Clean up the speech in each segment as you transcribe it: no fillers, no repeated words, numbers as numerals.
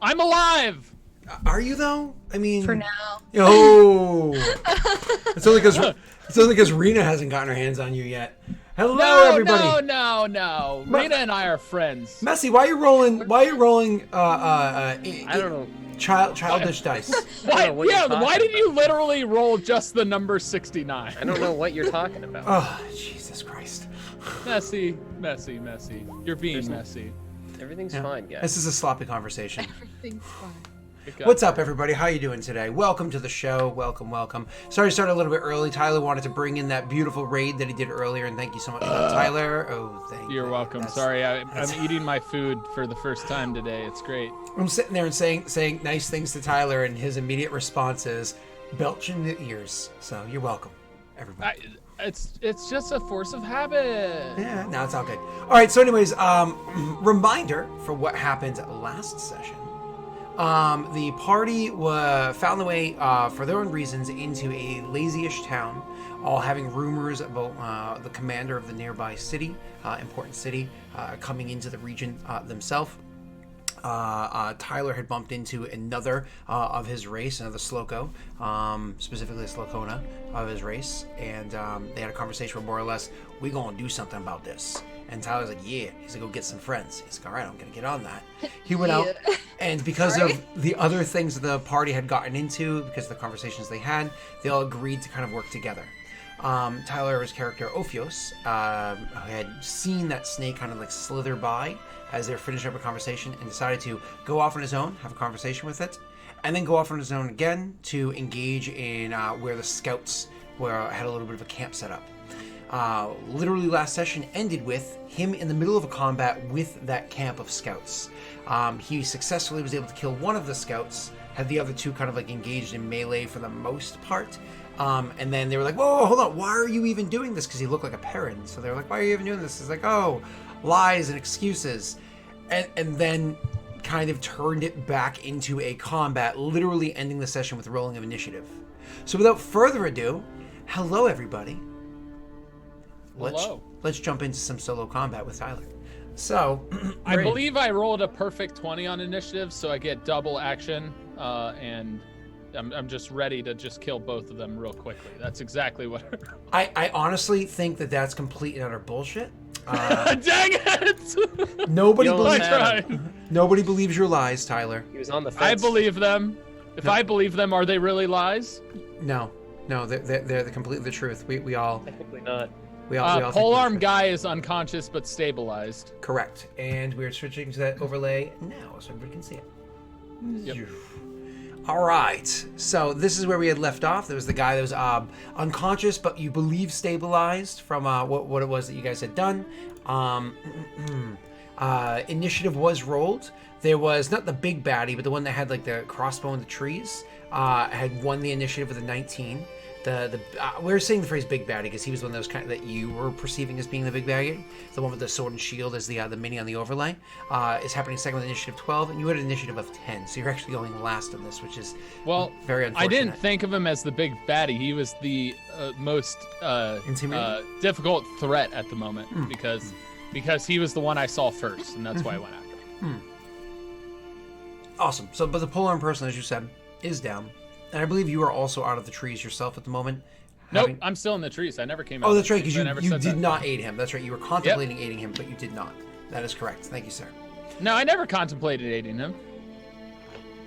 I'm alive! Are you though? I mean, For now. Oh, it's only because Rena hasn't gotten her hands on you yet. Hello, everybody. No. Rena and I are friends. Messy, why are you rolling? I don't know. Childish dice? Why did you literally roll just the number 69? I don't know what you're talking about. Oh, Jesus Christ. Messy. You're being messy. Everything's fine, guys. This is a sloppy conversation. Everything's fine. What's up, everybody? How you doing today? Welcome to the show. Welcome. Sorry to start a little bit early. Tyler wanted to bring in that beautiful raid that he did earlier, and thank you so much for that, Tyler. Oh, thank you. You're welcome. Sorry, I'm eating my food for the first time today. It's great. I'm sitting there and saying nice things to Tyler, and his immediate response is belch in the ears. So you're welcome, everybody. It's just a force of habit. Yeah, no, it's all good. All right, so anyways, reminder for what happened last session. The party found their way, for their own reasons, into a lazy-ish town, all having rumors about the commander of the nearby city, important city, coming into the region themselves. Tyler had bumped into another of his race, another Sloko, specifically a Slokona of his race, and they had a conversation where more or less, we gonna do something about this. And Tyler's like, yeah. He's like, go get some friends. He's like, all right, I'm gonna get on that. He went out, and because of the other things the party had gotten into, because of the conversations they all agreed to kind of work together. Tyler's character Ophios had seen that snake kind of like slither by as they're finishing up a conversation, and decided to go off on his own, have a conversation with it, and then go off on his own again to engage in where the scouts had a little bit of a camp set up. Literally last session ended with him in the middle of a combat with that camp of scouts. He successfully was able to kill one of the scouts, had the other two kind of like engaged in melee for the most part. And then they were like, whoa, hold on, why are you even doing this? Because he looked like a Perrin. So they were like, why are you even doing this? He's like, oh, lies and excuses. And then kind of turned it back into a combat, literally ending the session with rolling of initiative. So without further ado, hello, everybody. Let's jump into some solo combat with Tyler. So, I believe I rolled a perfect 20 on initiative, so I get double action, and I'm just ready to just kill both of them real quickly. That's exactly what. I honestly think that's complete and utter bullshit. Dang it! Nobody believes your lies, Tyler. He was on the fence. I believe them. If I believe them, are they really lies? No, they're completely the truth. We all. Technically not. We all polearm guy is unconscious but stabilized. Correct. And we're switching to that overlay now so everybody can see it. Yep. All right. So this is where we had left off. There was the guy that was unconscious but you believe stabilized from what it was that you guys had done. Initiative was rolled. There was not the big baddie, but the one that had like the crossbow in the trees had won the initiative with a 19. We're saying the phrase big baddie because he was one of those kind that you were perceiving as being the big baddie. The one with the sword and shield as the mini on the overlay is happening second with initiative 12, and you had an initiative of 10, so you're actually going last on this, which is very unfortunate. I didn't think of him as the big baddie. He was the most difficult threat at the moment because he was the one I saw first, and that's why I went after him. Awesome. So, but the polearm person, as you said, is down. And I believe you are also out of the trees yourself at the moment. Nope, I'm still in the trees. I never came out. Oh, that's right, because you did not aid him. That's right, you were contemplating aiding him, but you did not. That is correct. Thank you, sir. No, I never contemplated aiding him.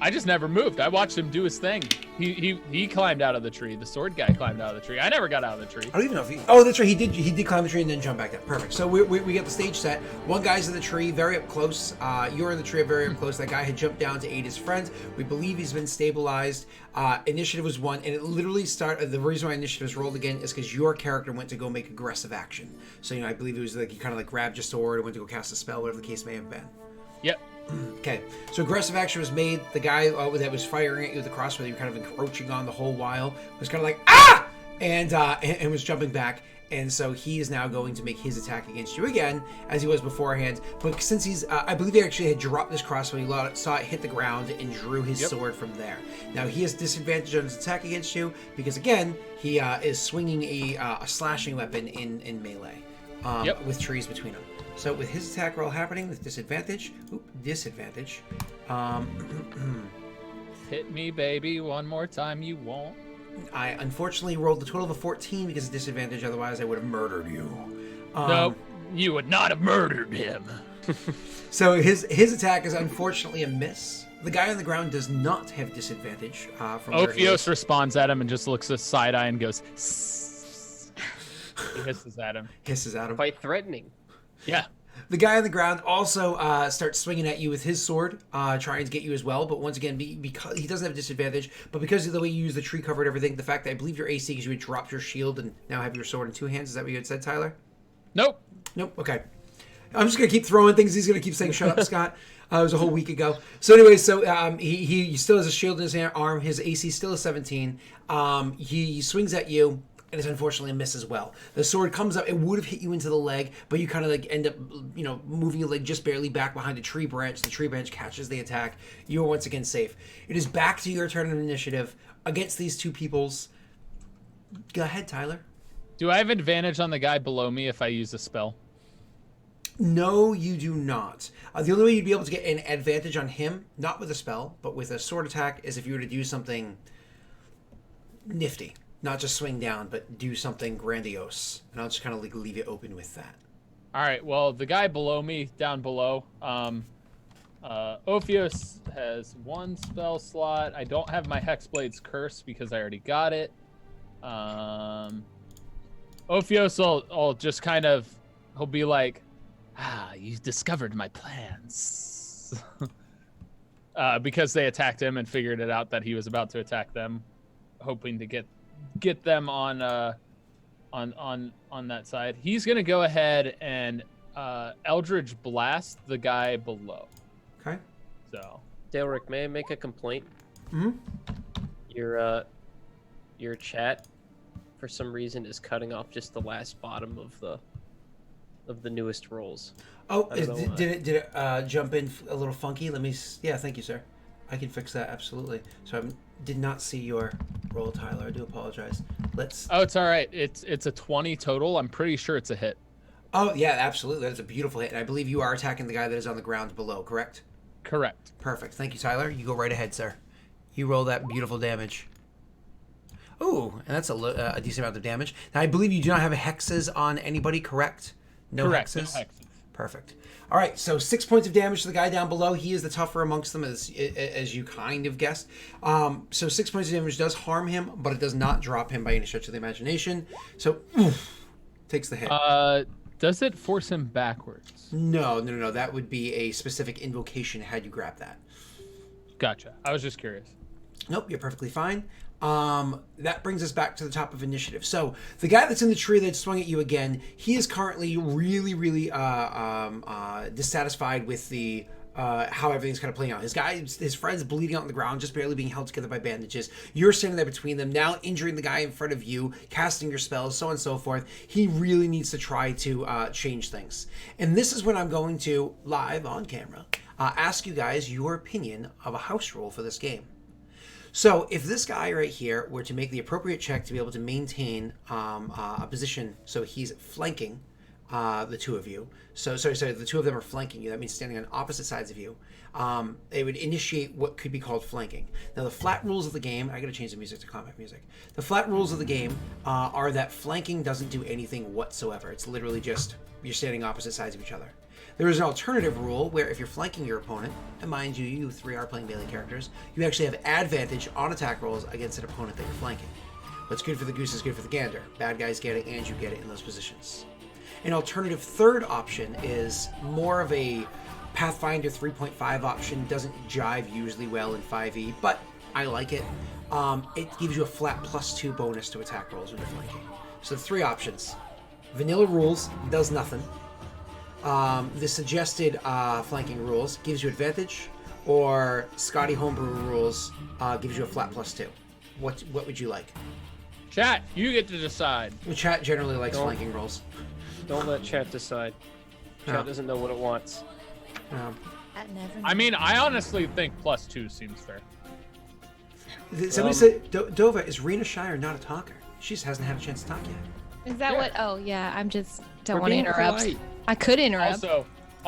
I just never moved. I watched him do his thing. He climbed out of the tree. The sword guy climbed out of the tree. I never got out of the tree. I don't even know if he... Oh, that's right. He did climb the tree and then jump back down. Perfect. So we get the stage set. One guy's in the tree, very up close. You're in the tree, very up close. That guy had jumped down to aid his friends. We believe he's been stabilized. Initiative was 1, and it literally started... The reason why initiative was rolled again is because your character went to go make aggressive action. So, I believe it was like you kind of like grabbed your sword and went to go cast a spell, whatever the case may have been. Yep. Okay, so aggressive action was made. The guy that was firing at you with the crossbow, you were kind of encroaching on the whole while, was kind of like, ah! And was jumping back. And so he is now going to make his attack against you again, as he was beforehand. But since he's, I believe he actually had dropped this crossbow, he saw it hit the ground and drew his sword from there. Now he has disadvantage on his attack against you, because again, he is swinging a slashing weapon in melee, with trees between them. So with his attack roll happening with disadvantage, Hit me, baby, one more time, you won't. I unfortunately rolled a total of a 14 because of disadvantage. Otherwise, I would have murdered you. Nope, you would not have murdered him. So his attack is unfortunately a miss. The guy on the ground does not have disadvantage. From Ophios responds at him and just looks at side-eye and goes, he hisses at him. Quite threatening. Yeah. The guy on the ground also starts swinging at you with his sword, trying to get you as well. But once again, because he doesn't have disadvantage, but because of the way you use the tree cover and everything, the fact that I believe your AC because you had dropped your shield and now have your sword in two hands. Is that what you had said, Tyler? Nope. Okay. I'm just going to keep throwing things. He's going to keep saying, shut up, Scott. It was a whole week ago. So anyway, he still has a shield in his arm. His AC still is 17. He swings at you. And it's unfortunately a miss as well. The sword comes up. It would have hit you into the leg, but you kind of end up, moving your leg just barely back behind a tree branch. The tree branch catches the attack. You are once again safe. It is back to your turn of initiative against these two peoples. Go ahead, Tyler. Do I have advantage on the guy below me if I use a spell? No, you do not. The only way you'd be able to get an advantage on him, not with a spell, but with a sword attack, is if you were to do something nifty. Not just swing down, but do something grandiose. And I'll just kind of leave you open with that. All right. Well, the guy below me, down below, Ophios has one spell slot. I don't have my Hexblade's Curse because I already got it. Ophios will just kind of, he'll be like, you discovered my plans. Because they attacked him and figured it out that he was about to attack them, hoping to get them on that side. He's gonna go ahead and Eldritch Blast the guy below. Okay. So Daelric, may I make a complaint? Mm-hmm. Your chat, for some reason, is cutting off just the last bottom of the newest rolls. Oh, did it jump in a little funky? Yeah, thank you, sir. I can fix that, absolutely. So I did not see your roll, Tyler. I do apologize. Oh, it's all right. It's a 20 total. I'm pretty sure it's a hit. Oh, yeah, absolutely. That's a beautiful hit. And I believe you are attacking the guy that is on the ground below, correct? Correct. Perfect. Thank you, Tyler. You go right ahead, sir. You roll that beautiful damage. Ooh, and that's a decent amount of damage. Now, I believe you do not have hexes on anybody, correct? Correct. Hexes? No hexes. Perfect. All right, so 6 points of damage to the guy down below. He is the tougher amongst them, as you kind of guessed. So 6 points of damage does harm him, but it does not drop him by any stretch of the imagination. So, takes the hit. Does it force him backwards? No. That would be a specific invocation had you grab that. Gotcha. I was just curious. Nope, you're perfectly fine. That brings us back to the top of initiative. So the guy that's in the tree that swung at you again, he is currently really, really dissatisfied with the how everything's kind of playing out. His friend's bleeding out on the ground, just barely being held together by bandages. You're standing there between them, now injuring the guy in front of you, casting your spells, so on and so forth. He really needs to try to change things. And this is when I'm going to, live on camera, ask you guys your opinion of a house rule for this game. So if this guy right here were to make the appropriate check to be able to maintain a position, so he's flanking the two of you. So the two of them are flanking you. That means standing on opposite sides of you. They would initiate what could be called flanking. Now the flat rules of the game, I gotta change the music to combat music. The flat rules of the game are that flanking doesn't do anything whatsoever. It's literally just you're standing opposite sides of each other. There is an alternative rule where if you're flanking your opponent, and mind you, you three are playing melee characters, you actually have advantage on attack rolls against an opponent that you're flanking. What's good for the goose is good for the gander. Bad guys get it and you get it in those positions. An alternative third option is more of a Pathfinder 3.5 option. Doesn't jive usually well in 5e, but I like it. It gives you a flat +2 bonus to attack rolls when you're flanking. So the three options. Vanilla rules does nothing. The suggested flanking rules gives you advantage, or Scotty Homebrew rules gives you a flat +2. What would you like? Chat, you get to decide. The chat generally likes flanking rules. Don't let chat decide. Chat doesn't know what it wants. I mean, I honestly think +2 seems fair. Somebody said, Dova, is Rena shy or not a talker? She just hasn't had a chance to talk yet. Is that what? Oh, yeah. I'm just don't want to interrupt. Polite. I could interrupt.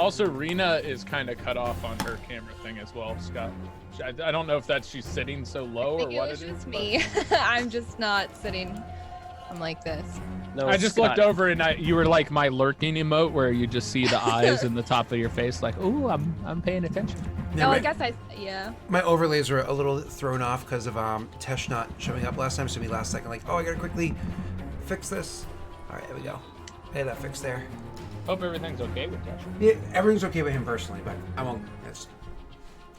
Also, Rena is kind of cut off on her camera thing as well, Scott. I don't know if that's she's sitting so low or what it is. Just me. I'm just not sitting. I'm like this. No, I just Scott. looked over and you were like my lurking emote where you just see the eyes in the top of your face, like, ooh, I'm paying attention. Yeah, Oh, I guess yeah. My overlays were a little thrown off because of Tesh not showing up last time. So me last second, like, oh, I gotta quickly fix this. All right, there we go. I had that fixed there. Hope everything's okay with Josh. Yeah, everything's okay with him personally, but I won't. That's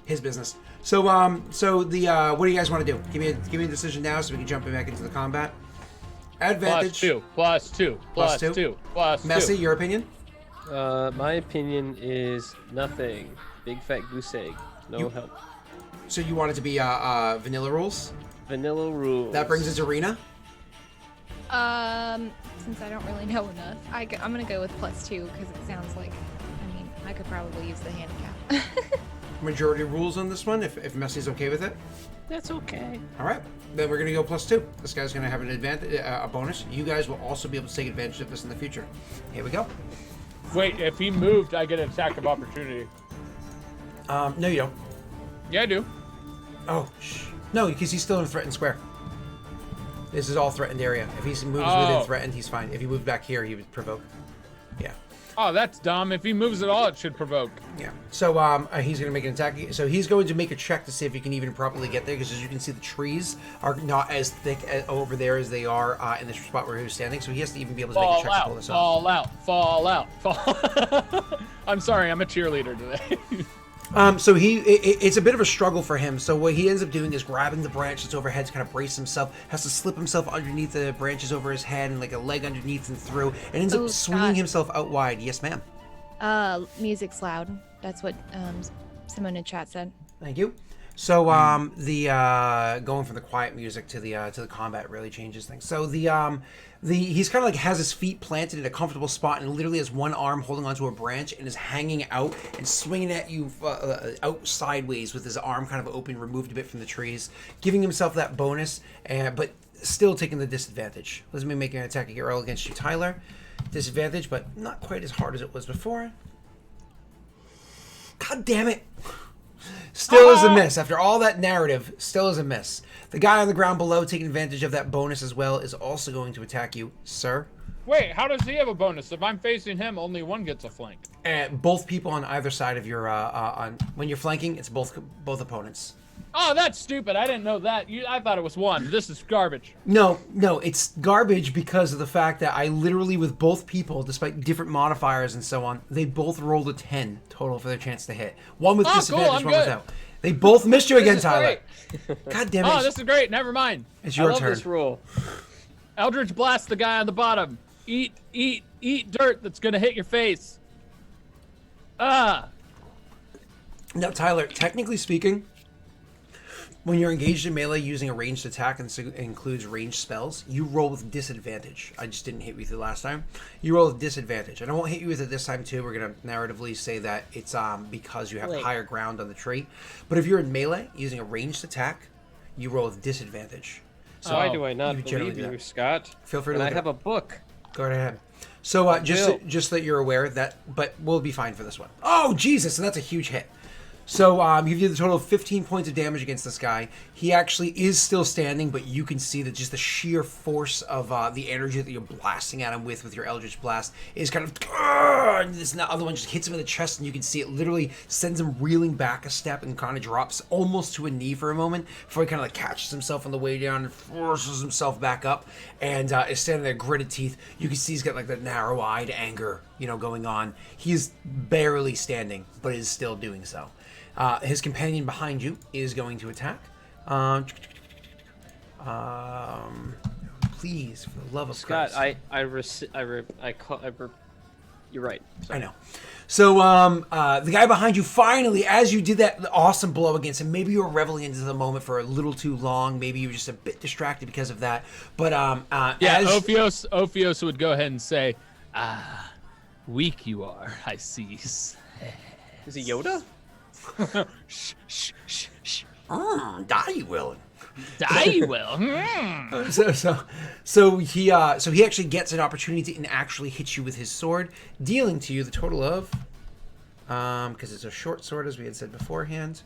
his business. So, what do you guys want to do? Give me a decision now, so we can jump back into the combat. Advantage. Plus two. Messy, your opinion? My opinion is nothing. Big fat goose egg. No help. So you want it to be vanilla rules? Vanilla rules. That brings us to Rena. Since I don't really know enough, I'm gonna go with +2 because it sounds like, I could probably use the handicap. Majority rules on this one, if Messy's okay with it. That's okay. All right, then we're gonna go +2. This guy's gonna have an advantage, a bonus. You guys will also be able to take advantage of this in the future. Here we go. Wait, if he moved, I get an attack of opportunity. No, you don't. Yeah, I do. Oh, no, because he's still in threatened square. This is all threatened area. If he moves within threatened, he's fine. If he moved back here, he would provoke. Yeah. Oh, that's dumb. If he moves at all, it should provoke. Yeah. So he's going to make an attack. So he's going to make a check to see if he can even properly get there, because as you can see, the trees are not as thick over there as they are in this spot where he was standing. So he has to even be able to make a check to pull this off. Fall out. I'm sorry, I'm a cheerleader today. So it's a bit of a struggle for him. So what he ends up doing is grabbing the branch that's overhead to kind of brace himself, has to slip himself underneath the branches over his head and like a leg underneath and through, and ends up swinging himself out wide. Yes, ma'am. Music's loud. That's what someone in chat said. Thank you. So the going from the quiet music to the combat really changes things. So he's kind of like has his feet planted in a comfortable spot and literally has one arm holding onto a branch and is hanging out and swinging at you out sideways with his arm kind of open, removed a bit from the trees, giving himself that bonus, but still taking the disadvantage. Let me make an attack roll against you, Tyler. Disadvantage, but not quite as hard as it was before. God damn it. Still is a miss. After all that narrative, still is a miss. The guy on the ground below, taking advantage of that bonus as well, is also going to attack you, sir. Wait, how does he have a bonus? If I'm facing him, only one gets a flank. And both people on either side of your when you're flanking, it's both opponents. Oh, that's stupid. I didn't know that. I thought it was one. This is garbage. No, it's garbage because of the fact that I literally, with both people, despite different modifiers and so on, they both rolled a 10 total for their chance to hit. One with disadvantage, one without. They both missed you again, Tyler. God damn it. Oh, this is great. Never mind. It's your I love turn. this rule. Eldritch Blast the guy on the bottom. Eat dirt that's going to hit your face. Now, Tyler, technically speaking, when you're engaged in melee using a ranged attack and includes ranged spells, you roll with disadvantage. I just didn't hit you with it last time. You roll with disadvantage. And I won't hit you with it this time too. We're going to narratively say that it's because you have higher ground on the trait. But if you're in melee using a ranged attack, you roll with disadvantage. So why do I not believe you, Scott? Feel free to look I have a book. Go right ahead. So just that you're aware that, but we'll be fine for this one. Oh, Jesus, and that's a huge hit. So you did a total of 15 points of damage against this guy. He actually is still standing, but you can see that just the sheer force of the energy that you're blasting at him with your Eldritch Blast is kind of... and this other one just hits him in the chest, and you can see it literally sends him reeling back a step and kind of drops almost to a knee for a moment before he kind of like catches himself on the way down and forces himself back up and is standing there, gritted teeth. You can see he's got like that narrow-eyed anger, going on. He's barely standing, but is still doing so. His companion behind you is going to attack. Please, for the love of Scott, Christ. You're right. Sorry. I know. So the guy behind you finally, as you did that awesome blow against him, maybe you were reveling into the moment for a little too long. Maybe you were just a bit distracted because of that. But Ophios would go ahead and say, weak you are, I see. Is he Yoda? Shh. Die will. Die will. So he actually gets an opportunity and actually hits you with his sword, dealing to you the total of Because it's a short sword, as we had said beforehand.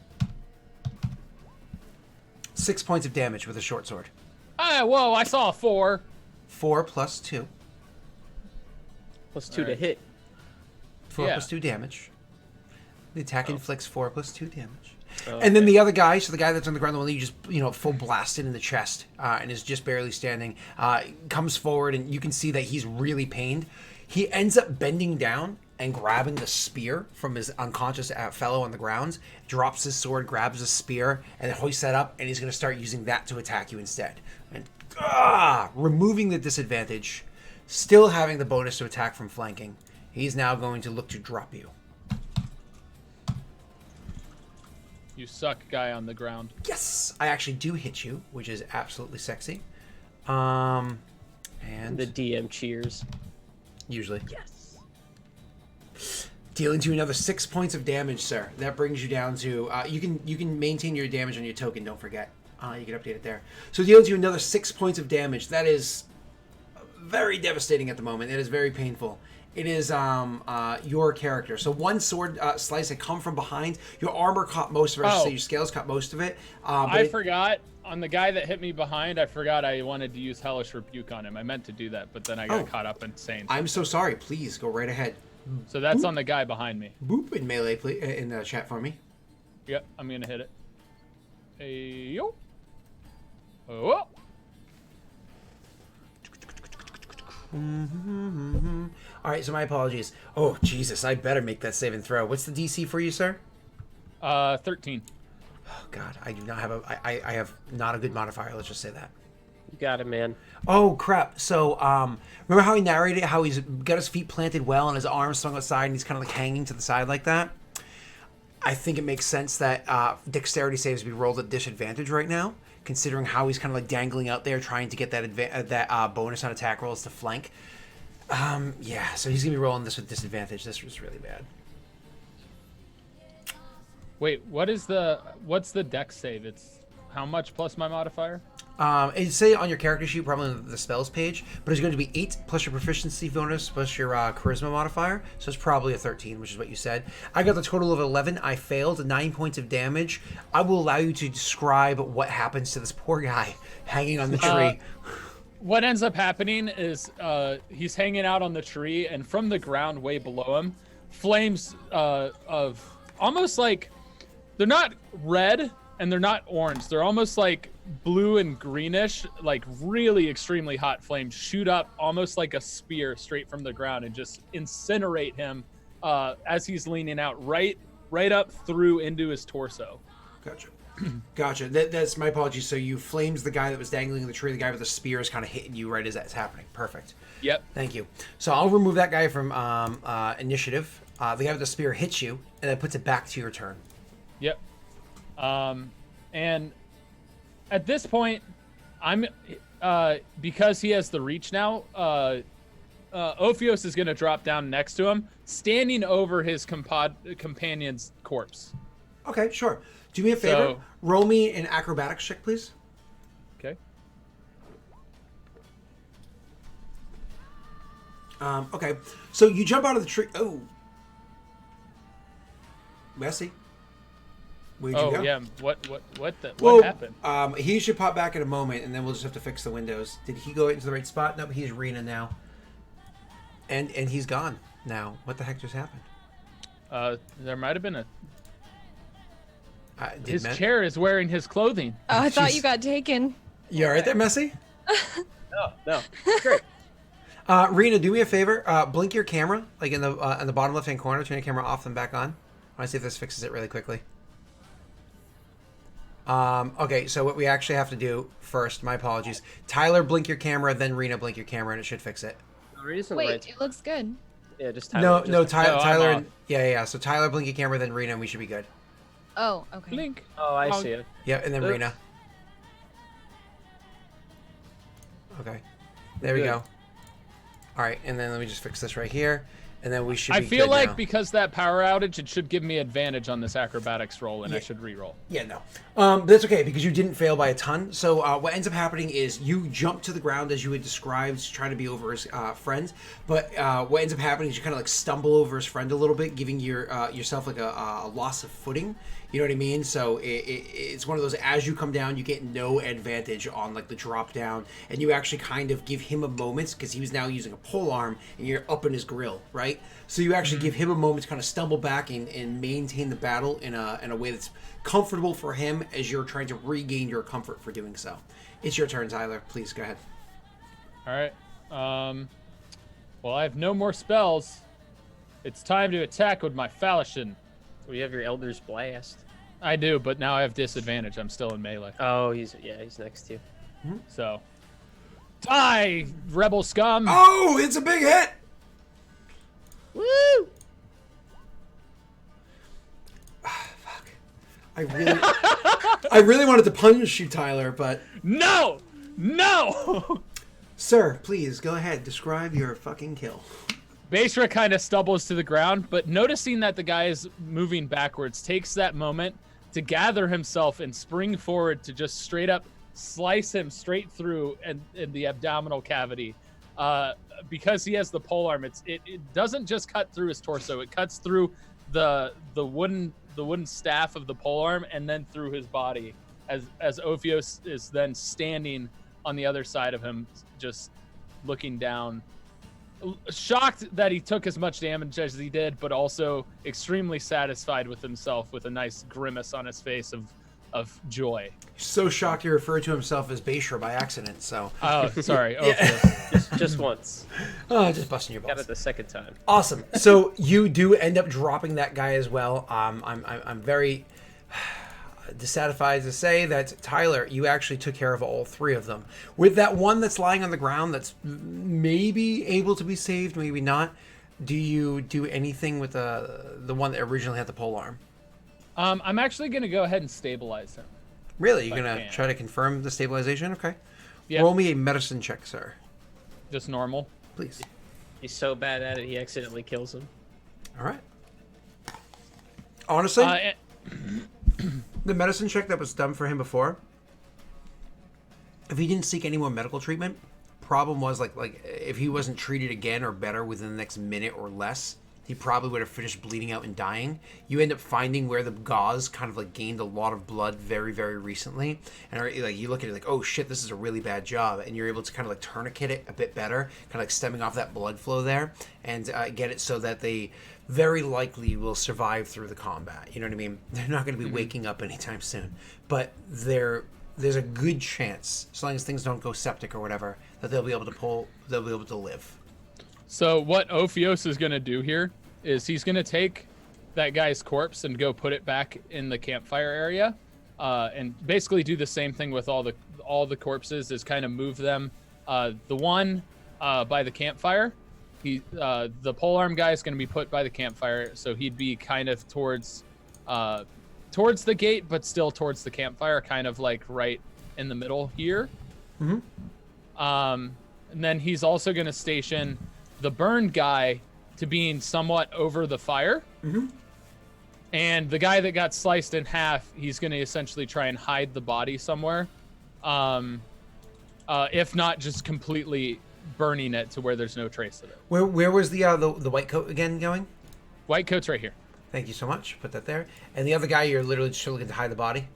6 points of damage with a short sword. Whoa, I saw a 4. 4 plus 2. Plus 2 to Alright. hit. 4 Yeah. plus 2 damage. The attack inflicts 4 plus 2 damage. Oh, And then the other guy, so the guy that's on the ground, the one that you just, full blasted in the chest and is just barely standing, comes forward, and you can see that he's really pained. He ends up bending down and grabbing the spear from his unconscious fellow on the ground, drops his sword, grabs a spear, and hoists that up, and he's going to start using that to attack you instead. And removing the disadvantage, still having the bonus to attack from flanking, he's now going to look to drop you. You suck, guy on the ground. Yes, I actually do hit you, which is absolutely sexy. And The DM cheers. usually Yes. dealing to another 6 points of damage, sir. That brings you down to you can maintain your damage on your token. Don't forget, you can update it there. So dealing to another 6 points of damage. That is very devastating at the moment. It is very painful. It is your character. So one sword slice had come from behind. Your armor caught most of it. So your scales caught most of it. I forgot on the guy that hit me behind. I forgot I wanted to use Hellish Rebuke on him. I meant to do that, but then I got caught up in saying. I'm so sorry. Please go right ahead. So that's on the guy behind me. Boop in melee, please, in the chat for me. Yep, I'm gonna hit it. Hey yo. Oh. All right, so my apologies. Oh, Jesus, I better make that save and throw. What's the DC for you, sir? 13. Oh, God, I do not have I have not a good modifier. Let's just say that. You got it, man. Oh, crap. So, remember how he narrated how he's got his feet planted well and his arms swung outside and he's kind of like hanging to the side like that? I think it makes sense that dexterity saves be rolled at disadvantage right now, considering how he's kind of like dangling out there trying to get that bonus on attack rolls to flank. Yeah, so he's going to be rolling this with disadvantage. This was really bad. Wait, what's the dex save? It's how much plus my modifier? It'd say on your character sheet, probably on the spells page, but it's going to be 8 plus your proficiency bonus plus your charisma modifier, so it's probably a 13, which is what you said. I got the total of 11. I failed, 9 points of damage. I will allow you to describe what happens to this poor guy hanging on the tree. What ends up happening is he's hanging out on the tree, and from the ground way below him, flames of almost like, they're not red and they're not orange. They're almost like blue and greenish, like really extremely hot flames shoot up almost like a spear straight from the ground and just incinerate him as he's leaning out right up through into his torso. Gotcha. Gotcha. That's my apologies. So you flames the guy that was dangling in the tree. The guy with the spear is kind of hitting you right as that's happening. Perfect. Yep. Thank you. So I'll remove that guy from initiative. The guy with the spear hits you, and then puts it back to your turn. Yep. And at this point, I'm because he has the reach now. Ophios is going to drop down next to him, standing over his companion's corpse. Okay, sure. Do me a favor. Roll me an acrobatics check, please. Okay. Okay. So you jump out of the tree. Oh. Messy. Where'd you go? Yeah. What happened? He should pop back in a moment, and then we'll just have to fix the windows. Did he go into the right spot? Nope, he's Rena now. And he's gone now. What the heck just happened? There might have been a... his chair is wearing his clothing. Oh, I thought you got taken. You all right there, Messy? No. Great. Rena, do me a favor. Blink your camera, like in the bottom left-hand corner. Turn your camera off and back on. I want to see if this fixes it really quickly. Okay, so what we actually have to do first, my apologies. Tyler, blink your camera, then Rena, blink your camera, and it should fix it. Wait, it looks good. Yeah, just Tyler. Tyler. And, yeah. So Tyler, blink your camera, then Rena, and we should be good. Oh, okay. Blink. Oh, I see it. Yeah, and then Rena. Okay. There we go. All right, and then let me just fix this right here. and then we should. I be feel good like now. because that power outage, it should give me advantage on this acrobatics roll, and I should re-roll. Yeah, no. But that's okay because you didn't fail by a ton. So what ends up happening is you jump to the ground as you had described, trying to be over his friend. But what ends up happening is you kind of like stumble over his friend a little bit, giving yourself like a loss of footing. You know what I mean? So it's one of those, as you come down, you get no advantage on like the drop down, and you actually kind of give him a moment because he was now using a pole arm and you're up in his grill, right? So you actually give him a moment to kind of stumble back and maintain the battle in a way that's comfortable for him as you're trying to regain your comfort for doing so. It's your turn, Tyler. Please go ahead. All right. Well, I have no more spells. It's time to attack with my Falchion. We have your Elder's Blast. I do, but now I have disadvantage. I'm still in melee. Oh, he's next to you. So, die, rebel scum! Oh, it's a big hit! Woo! Fuck. I really wanted to punish you, Tyler, but... No! No! Sir, please, go ahead. Describe your fucking kill. Baishra kind of stumbles to the ground, but noticing that the guy is moving backwards, takes that moment to gather himself and spring forward to just straight up slice him straight through in the abdominal cavity. Because he has the polearm, it doesn't just cut through his torso; it cuts through the wooden staff of the polearm and then through his body. As Ophios is then standing on the other side of him, just looking down. Shocked that he took as much damage as he did, but also extremely satisfied with himself, with a nice grimace on his face of joy. So shocked he referred to himself as Baishra by accident, so... Oh, sorry. Just once. Oh, just busting your balls. Got it the second time. Awesome. So you do end up dropping that guy as well. I'm very dissatisfied to say that, Tyler, you actually took care of all three of them. With that one that's lying on the ground that's maybe able to be saved, maybe not, do you do anything with the one that originally had the pole arm? I'm actually going to go ahead and stabilize him. Really? You're going to try to confirm the stabilization? Okay. Yeah. Roll me a medicine check, sir. Just normal. Please. He's so bad at it, he accidentally kills him. All right. Honestly, the medicine check that was done for him before, if he didn't seek any more medical treatment, problem was like if he wasn't treated again or better within the next minute or less, he probably would have finished bleeding out and dying. You end up finding where the gauze kind of like gained a lot of blood very, very recently, and like you look at it like, oh shit, this is a really bad job, and you're able to kind of like tourniquet it a bit better, kind of like stemming off that blood flow there, and get it so that they very likely will survive through the combat. You know what I mean? They're not going to be waking up anytime soon, but there's a good chance, as long as things don't go septic or whatever, that they'll be able to live. So what Ophios is going to do here is he's going to take that guy's corpse and go put it back in the campfire area, and basically do the same thing with all the corpses, is kind of move them. The one by the campfire, the polearm guy is going to be put by the campfire, so he'd be kind of towards the gate, but still towards the campfire, kind of like right in the middle here. Mm-hmm. And then he's also going to station the burned guy to being somewhat over the fire. Mm-hmm. And the guy that got sliced in half, he's going to essentially try and hide the body somewhere. If not, just completely burning it to where there's no trace of it. Where was the white coat again going? White coat's right here. Thank you so much. Put that there. And the other guy, you're literally just looking to hide the body?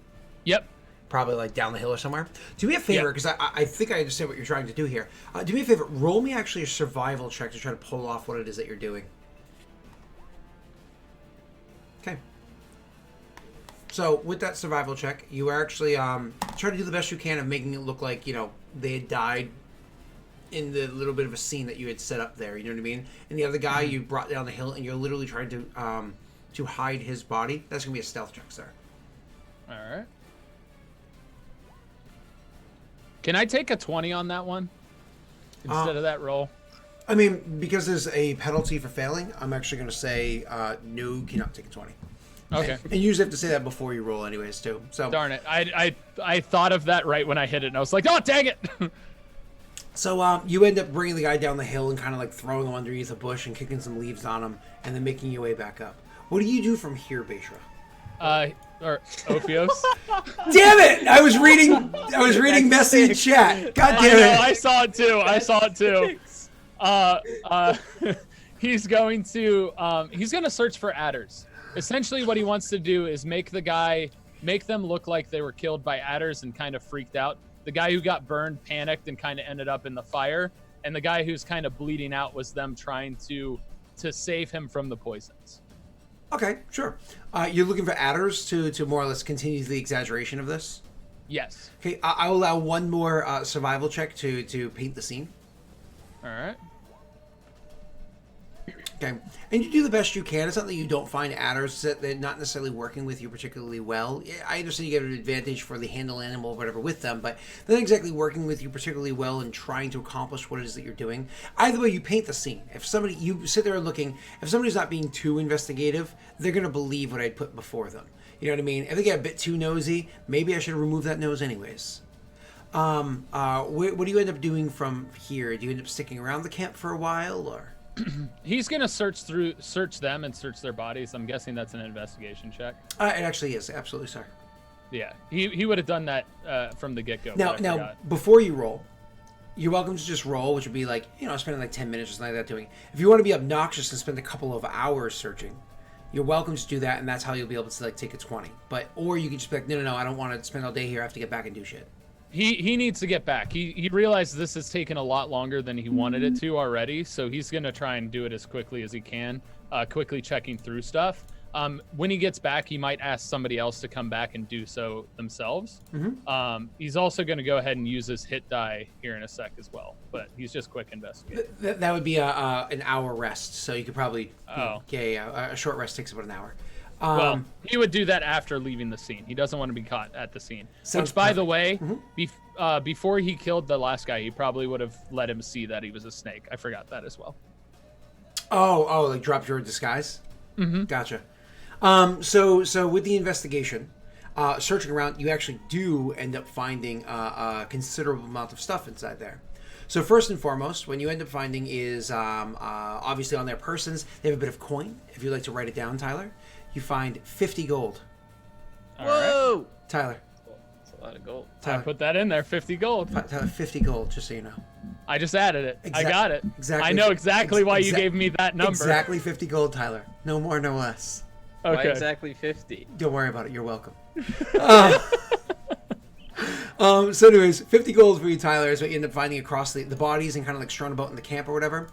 Yep. Probably like down the hill or somewhere. Do me a favor, because I think I understand what you're trying to do here. Do me a favor, roll me actually a survival check to try to pull off what it is that you're doing. Okay. So with that survival check, you are actually try to do the best you can of making it look like, they had died in the little bit of a scene that you had set up there. You know what I mean? And the other guy you brought down the hill, and you're literally trying to hide his body. That's gonna be a stealth check, sir. All right. Can I take a 20 on that one instead of that roll? I mean, because there's a penalty for failing, I'm actually going to say no, you cannot take a 20. Okay. And you usually have to say that before you roll anyways, too. So Darn it. I thought of that right when I hit it, and I was like, oh, dang it! So you end up bringing the guy down the hill and kind of like throwing him underneath a bush and kicking some leaves on him, and then making your way back up. What do you do from here, Beishra? Or Ophios. Damn it! I was reading messy in chat. God damn it! I saw it too. He's going to search for adders. Essentially, what he wants to do is make them look like they were killed by adders and kind of freaked out. The guy who got burned panicked and kind of ended up in the fire, and the guy who's kind of bleeding out was them trying to save him from the poisons. Okay, sure. You're looking for adders to more or less continue the exaggeration of this? Yes. Okay, I will allow one more survival check to paint the scene. All right. Okay, and you do the best you can. It's not that you don't find adders that they're not necessarily working with you particularly well. I understand you get an advantage for the handle animal or whatever with them, but they're not exactly working with you particularly well and trying to accomplish what it is that you're doing. Either way, you paint the scene. You sit there looking, if somebody's not being too investigative, they're going to believe what I'd put before them. You know what I mean? If they get a bit too nosy, maybe I should remove that nose anyways. What do you end up doing from here? Do you end up sticking around the camp for a while, or? He's gonna search them and search their bodies. I'm guessing that's an investigation check. It actually is, absolutely, sir. Yeah, he would have done that from the get-go. Now, before you roll, you're welcome to just roll, which would be like, spending like 10 minutes or something like that doing it. If you want to be obnoxious and spend a couple of hours searching, you're welcome to do that, and that's how you'll be able to like take a 20. Or you can just be like, no, I don't want to spend all day here. I have to get back and do shit. He needs to get back. He realized this has taken a lot longer than he wanted it to already, so he's going to try and do it as quickly as he can, quickly checking through stuff. When he gets back, he might ask somebody else to come back and do so themselves. Mm-hmm. He's also going to go ahead and use his hit die here in a sec as well, but he's just quick investigating. That would be an hour rest, so you could probably... a short rest takes about an hour. Well, he would do that after leaving the scene. He doesn't want to be caught at the scene. Which, by the way, before he killed the last guy, he probably would have let him see that he was a snake. I forgot that as well. Oh, like dropped your disguise? Mm-hmm. Gotcha. So with the investigation, searching around, you actually do end up finding a considerable amount of stuff inside there. So first and foremost, what you end up finding is obviously on their persons, they have a bit of coin. If you'd like to write it down, Tyler. You find 50 gold. Whoa! Right. Tyler. That's a lot of gold. Tyler. I put that in there, 50 gold. Tyler, 50 gold, just so you know. I just added it. I got it. Exactly. I know exactly why you gave me that number. Exactly 50 gold, Tyler. No more, no less. Okay. Why exactly 50? Don't worry about it. You're welcome. So anyways, 50 gold for you, Tyler, is what you end up finding across the bodies and kind of like strewn about in the camp or whatever.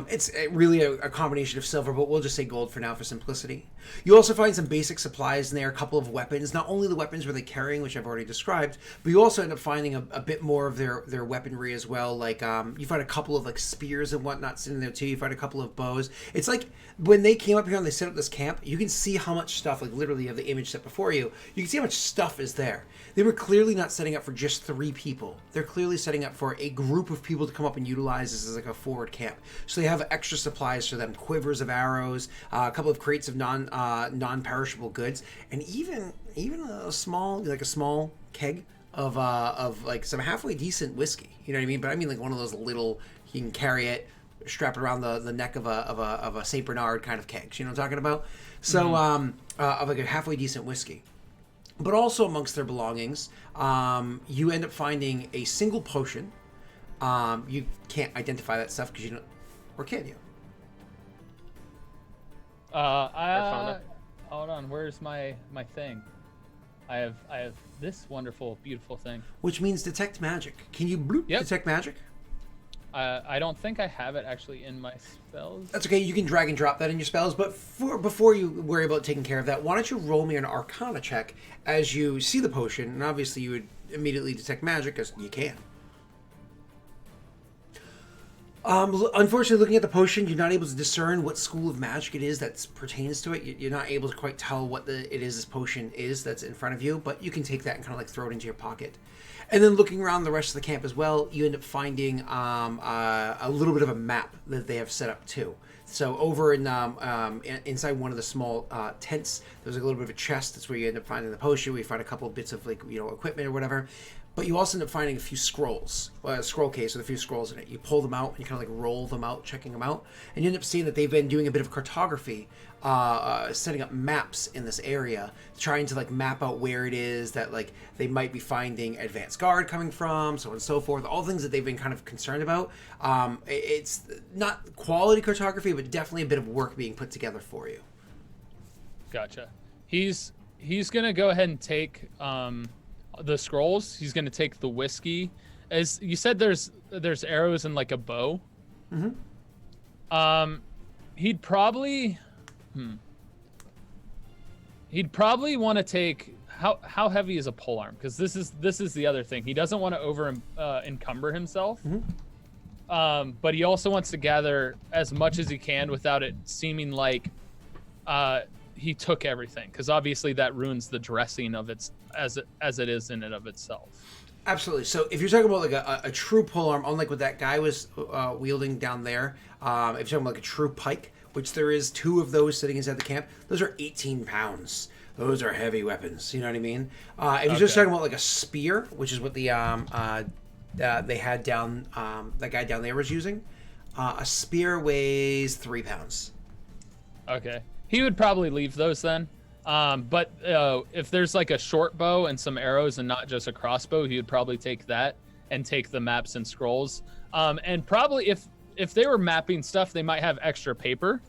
It's really a combination of silver, but we'll just say gold for now for simplicity. You also find some basic supplies in there, a couple of weapons. Not only the weapons were they carrying, which I've already described, but you also end up finding a bit more of their weaponry as well. Like you find a couple of like spears and whatnot sitting there too. You find a couple of bows. It's like when they came up here and they set up this camp, you can see how much stuff, like literally you have the image set before you. You can see how much stuff is there. They were clearly not setting up for just 3 people. They're clearly setting up for a group of people to come up and utilize this as like a forward camp. So they have extra supplies for them, quivers of arrows, a couple of crates of non-perishable goods, and even a small keg of like some halfway decent whiskey. You know what I mean? But I mean like one of those little, you can carry it, strap it around the neck of a Saint Bernard kind of kegs. You know what I'm talking about? So of like a halfway decent whiskey. But also amongst their belongings, you end up finding a single potion. You can't identify that stuff because you don't, or can you? Hold on. Where's my thing? I have this wonderful, beautiful thing. Which means detect magic. Can you detect magic? I don't think I have it actually in my spells. That's okay. You can drag and drop that in your spells. But before you worry about taking care of that, why don't you roll me an Arcana check as you see the potion, and obviously you would immediately detect magic because you can. Unfortunately, looking at the potion, you're not able to discern what school of magic it is that pertains to it. You're not able to quite tell what this potion is that's in front of you, but you can take that and kind of like throw it into your pocket. And then looking around the rest of the camp as well, you end up finding a little bit of a map that they have set up too. So over inside one of the small tents, there's like a little bit of a chest. That's where you end up finding the potion. We find a couple of bits of equipment or whatever. But you also end up finding a few scrolls, a scroll case with a few scrolls in it. You pull them out and you kind of roll them out, checking them out, and you end up seeing that they've been doing a bit of cartography, setting up maps in this area, trying to map out where it is that they might be finding advanced guard coming from, so on and so forth. All things that they've been kind of concerned about. It's not quality cartography, but definitely a bit of work being put together for you. Gotcha. He's gonna go ahead and take the scrolls. He's gonna take the whiskey. As you said, there's arrows and a bow. Mm-hmm. He'd probably want to take how heavy is a polearm, because this is the other thing. He doesn't want to over encumber himself. Mm-hmm. But he also wants to gather as much as he can without it seeming like he took everything, because obviously that ruins the dressing of its as it is in and of itself. Absolutely. So if you're talking about a true polearm, unlike what that guy was wielding down there, if you're talking about a true pike, which there is 2 of those sitting inside the camp, those are 18 pounds. Those are heavy weapons. You know what I mean? If you're just talking about a spear, which is what the they had down, that guy down there was using, a spear weighs 3 pounds. Okay. He would probably leave those then. But if there's a short bow and some arrows and not just a crossbow, he would probably take that and take the maps and scrolls. And probably if they were mapping stuff, they might have extra paper.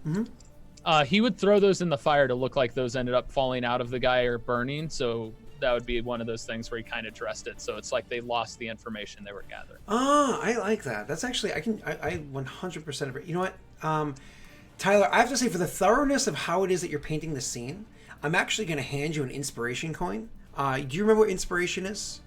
Mm-hmm. He would throw those in the fire to look like those ended up falling out of the guy or burning. So that would be one of those things where he kind of dressed it. So it's like they lost the information they were gathering. Oh, I like that. That's actually, I 100% agree. You know what? Tyler, I have to say, for the thoroughness of how it is that you're painting the scene, I'm actually going to hand you an inspiration coin. Do you remember what inspiration is?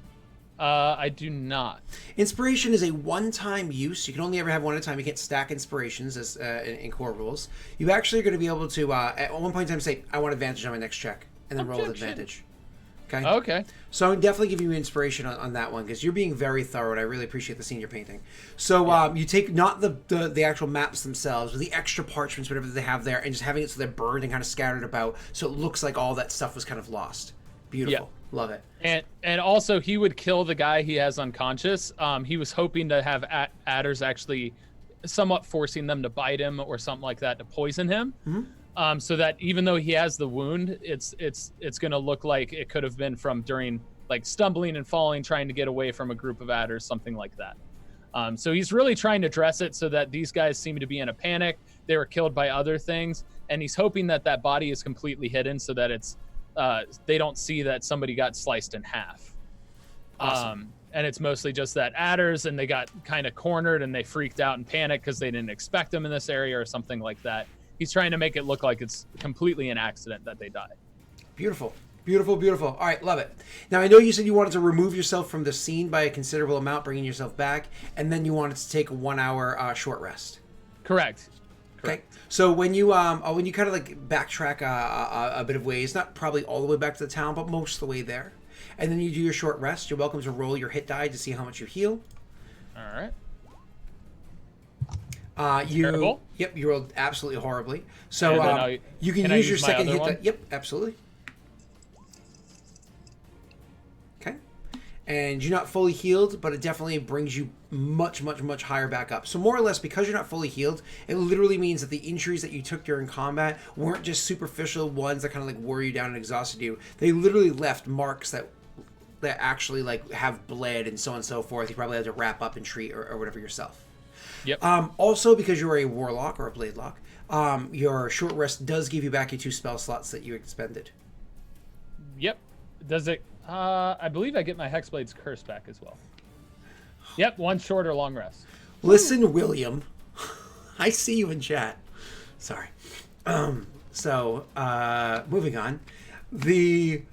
I do not. Inspiration is a one-time use. You can only ever have one at a time. You can't stack inspirations as in core rules. You actually are going to be able to, at one point in time, say, I want advantage on my next check, and then roll with advantage. Okay? Okay. So I'm definitely giving you inspiration on that one, because you're being very thorough, and I really appreciate the scene you're painting. So you take not the actual maps themselves, but the extra parchments, whatever they have there, and just having it so they're burned and kind of scattered about, so it looks like all that stuff was kind of lost. Beautiful. Yeah. Love it. And also, he would kill the guy he has unconscious. He was hoping to have adders actually somewhat forcing them to bite him or something like that to poison him. Mm-hmm. So that even though he has the wound, it's going to look like it could have been from during stumbling and falling, trying to get away from a group of adders, something like that. So he's really trying to dress it so that these guys seem to be in a panic. They were killed by other things, and he's hoping that body is completely hidden so that it's they don't see that somebody got sliced in half. Awesome. And it's mostly just that adders, and they got kind of cornered and they freaked out and panicked because they didn't expect them in this area or something like that. He's trying to make it look like it's completely an accident that they died. Beautiful. Beautiful, beautiful. All right, love it. Now, I know you said you wanted to remove yourself from the scene by a considerable amount, bringing yourself back, and then you wanted to take a 1 hour short rest. Correct. Okay. So when you kind of backtrack a bit of ways, not probably all the way back to the town, but most of the way there, and then you do your short rest, you're welcome to roll your hit die to see how much you heal. All right. Terrible. Yep, you rolled absolutely horribly. So you can use your second hit die. Yep, absolutely. Okay. And you're not fully healed, but it definitely brings you much, much, much higher back up. So more or less, because you're not fully healed, it literally means that the injuries that you took during combat weren't just superficial ones that kind of wore you down and exhausted you. They literally left marks that actually have bled and so on and so forth. You probably had to wrap up and treat or whatever yourself. Yep. Also, because you're a warlock or a blade lock, your short rest does give you back your 2 spell slots that you expended. Yep. Does it? I believe I get my Hexblade's Curse back as well. Yep, 1 short or long rest. Listen, William, I see you in chat. Sorry. So moving on. You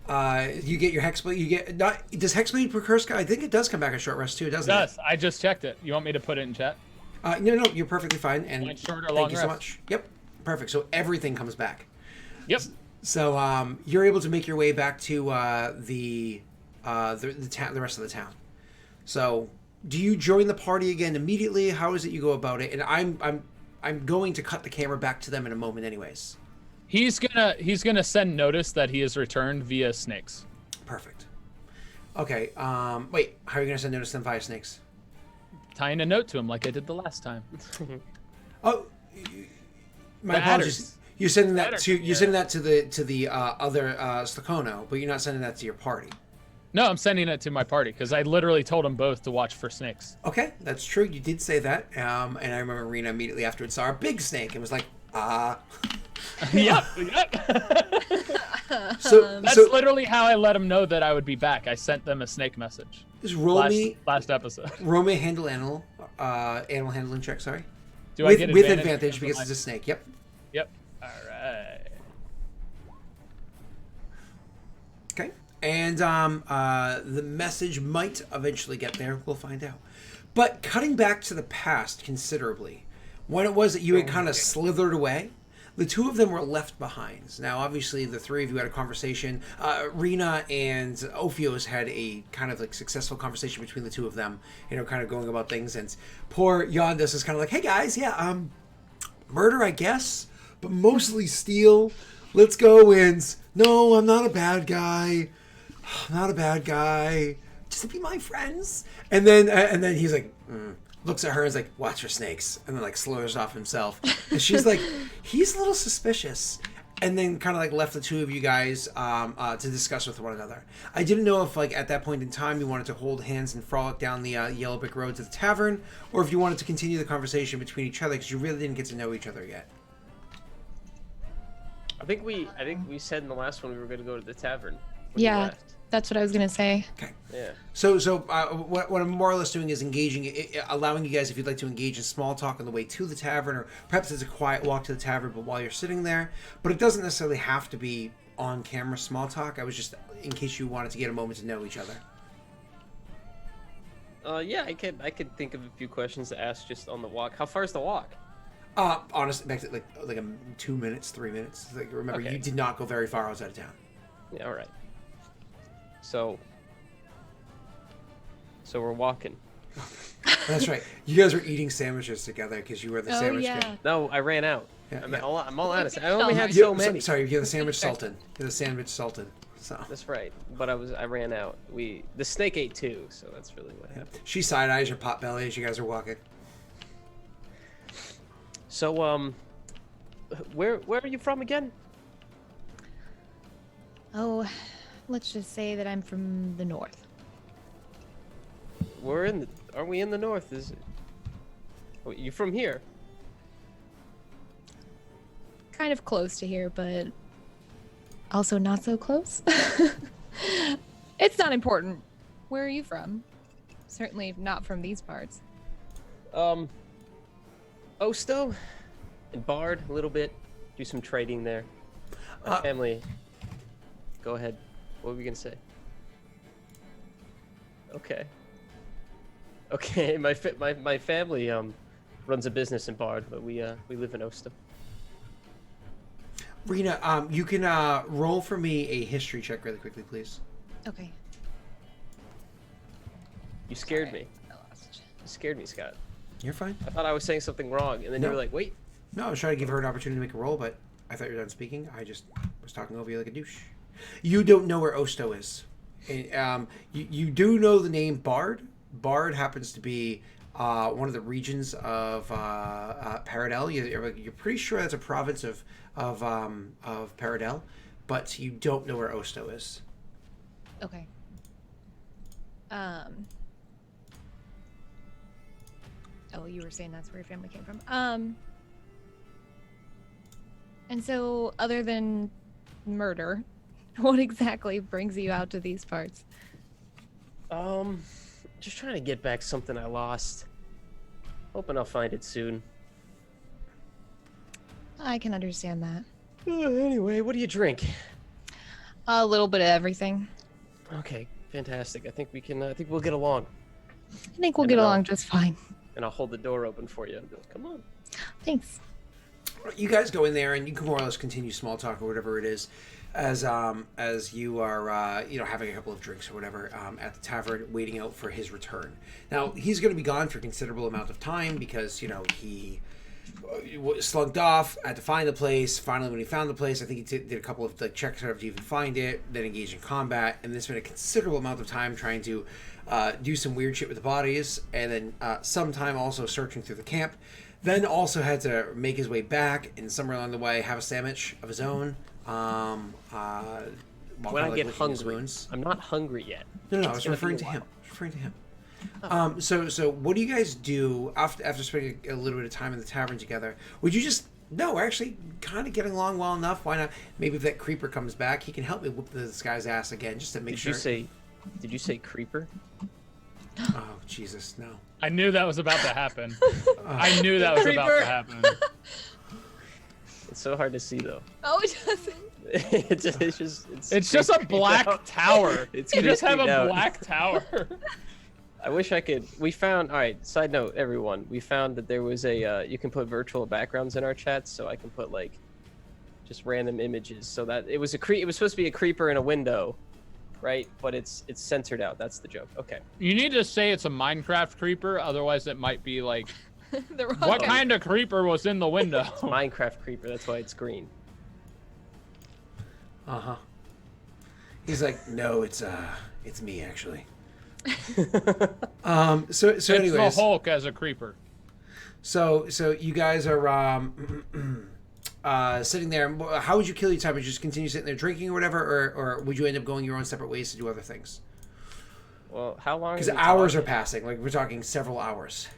get your Hexblade. You get not. Does Hexblade per curse? I think it does come back a short rest too, doesn't it? It does. I just checked it. You want me to put it in chat? No, you're perfectly fine. And 1 short or long thank you rest. so much. Yep, perfect. So everything comes back. Yep. So you're able to make your way back to the rest of the town. So do you join the party again immediately? How is it you go about it? And I'm going to cut the camera back to them in a moment, anyways. He's gonna send notice that he has returned via snakes. Perfect. Okay. Wait. How are you gonna send notice to them via snakes? Tying a note to him like I did the last time. Oh, my The apologies. adders. You're sending that Adders, to yeah. the other Slakono, but you're not sending that to your party. No, I'm sending it to my party because I literally told them both to watch for snakes. Okay, that's true. You did say that. And I remember Rena immediately afterwards saw a big snake and was like, Yep. So That's literally how I let them know that I would be back. I sent them a snake message. just roll me Last episode. animal handling check. Sorry. Do I get with advantage advantage because it's a snake? Yep. Yep. All right. Okay. And the message might eventually get there. We'll find out. But cutting back to the past considerably, when it was that you had kind of slithered away, the two of them were left behind. Now, obviously, the three of you had a conversation. Rena and Ophios had a kind of like successful conversation between the two of them, kind of going about things. And poor Yondas is kind of like, hey guys, yeah, murder, I guess, but mostly steal. Let's go and no, I'm not a bad guy. I'm not a bad guy. Just be my friends. And then he's like, looks at her and is like, watch for snakes. And then like slurs off himself. And she's like, he's a little suspicious. And then kind of like left the two of you guys to discuss with one another. I didn't know if like at that point in time you wanted to hold hands and frolic down the Yellow Brick Road to the tavern, or if you wanted to continue the conversation between each other because you really didn't get to know each other yet. I think we said in the last one we were going to go to the tavern. when we Yeah, left. that's what I was gonna say. Okay. Yeah. So what I'm more or less doing is allowing you guys, if you'd like to engage in small talk on the way to the tavern, or perhaps it's a quiet walk to the tavern, but while you're sitting there. But it doesn't necessarily have to be on camera small talk. I was just in case you wanted to get a moment to know each other. Yeah, I could think of a few questions to ask just on the walk. How far is the walk? Honestly, back to like 2 minutes, 3 minutes. Like remember, Okay. you did not go very far outside of town. Yeah, all right. So we're walking. That's right. You guys were eating sandwiches together because you were the sandwich king. No, I ran out. Yeah, I'm yeah. all out of. I only had You- so many. Sorry, you're the sandwich sultan. You're the sandwich sultan. So That's right. But I ran out. The snake ate too, so that's really what happened. she side eyes your pot belly as you guys are walking. So where are you from again? Oh, let's just say that I'm from the north. Aren't we in the north? Is it? Oh, you from here? Kind of close to here, but also not so close. It's not important. Where are you from? Certainly not from these parts. Osto and Bard a little bit. Do some trading there. My family. Go ahead. What were we gonna say? Okay. Okay, my family runs a business in Bard, but we live in Osto. Rena, you can roll for me a history check really quickly, please. Okay. You scared Sorry, me. I lost. You scared me, Scott. You're fine. I thought I was saying something wrong, and then No. you were like, "Wait." No, I was trying to give her an opportunity to make a roll, but I thought you were done speaking. I just was talking over you like a douche. You don't know where Osto is. And, you do know the name Bard. Bard happens to be one of the regions of Peredhel. You're pretty sure that's a province of Peredhel, but you don't know where Osto is. Okay. Oh, you were saying that's where your family came from. And so, other than murder, what exactly brings you out to these parts? Just trying to get back something I lost. Hoping I'll find it soon. I can understand that. Anyway, what do you drink? A little bit of everything. Okay, fantastic. I think we can. I think we'll get along. I think we'll get along just fine. And I'll hold the door open for you. Come on. Thanks. You guys go in there and you can more or less continue small talk or whatever it is, as you are having a couple of drinks or whatever at the tavern, waiting out for his return. Now he's going to be gone for a considerable amount of time because he slunked off. Had to find the place. Finally, when he found the place, I think he did a couple of like checks to even find it. Then engaged in combat, and then spent a considerable amount of time trying to do some weird shit with the bodies, and then some time also searching through the camp. Then also had to make his way back, and somewhere along the way have a sandwich of his own. When I get hungry, I'm not hungry yet. No, I was referring to him. Oh. So what do you guys do after spending a little bit of time in the tavern together? Would you just we're actually kind of getting along well enough. Why not? Maybe if that creeper comes back, he can help me whoop this guy's ass again, just to make sure. Did you say creeper? Oh Jesus, no! I knew that was about to happen. I knew that was about to happen. It's so hard to see though. Oh, it doesn't. It's just a black tower. You just have a black tower. I wish I could. We found. All right. Side note, everyone. We found that there was a. You can put virtual backgrounds in our chats, so I can put like, just random images. So that it was It was supposed to be a creeper in a window, right? But it's censored out. That's the joke. Okay. You need to say it's a Minecraft creeper, otherwise it might be like. The wrong What kind of creeper was in the window? It's Minecraft creeper. That's why it's green. He's like, no, it's me actually. So it's anyways, the Hulk as a creeper. So you guys are sitting there. How would you kill your time? Would you just continue sitting there drinking or whatever, or would you end up going your own separate ways to do other things? Well, how long? Because hours are passing. Like we're talking several hours.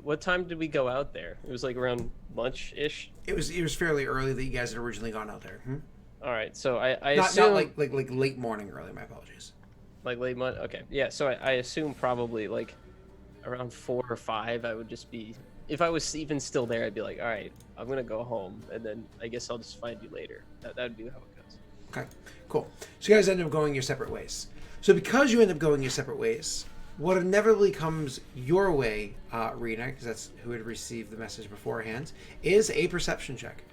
What time did we go out there? It was like around lunch-ish. It was fairly early that you guys had originally gone out there. All right, so I not assume like late morning early. My apologies. Like late month. Okay, yeah. So I assume probably like around 4 or 5. I would just be, if I was even still there, I'd be like, all right, I'm gonna go home, and then I guess I'll just find you later. That would be how it goes. Okay, cool. So you guys end up going your separate ways. So because you end up going your separate ways, what inevitably comes your way, Rena, because that's who had received the message beforehand, is a perception check.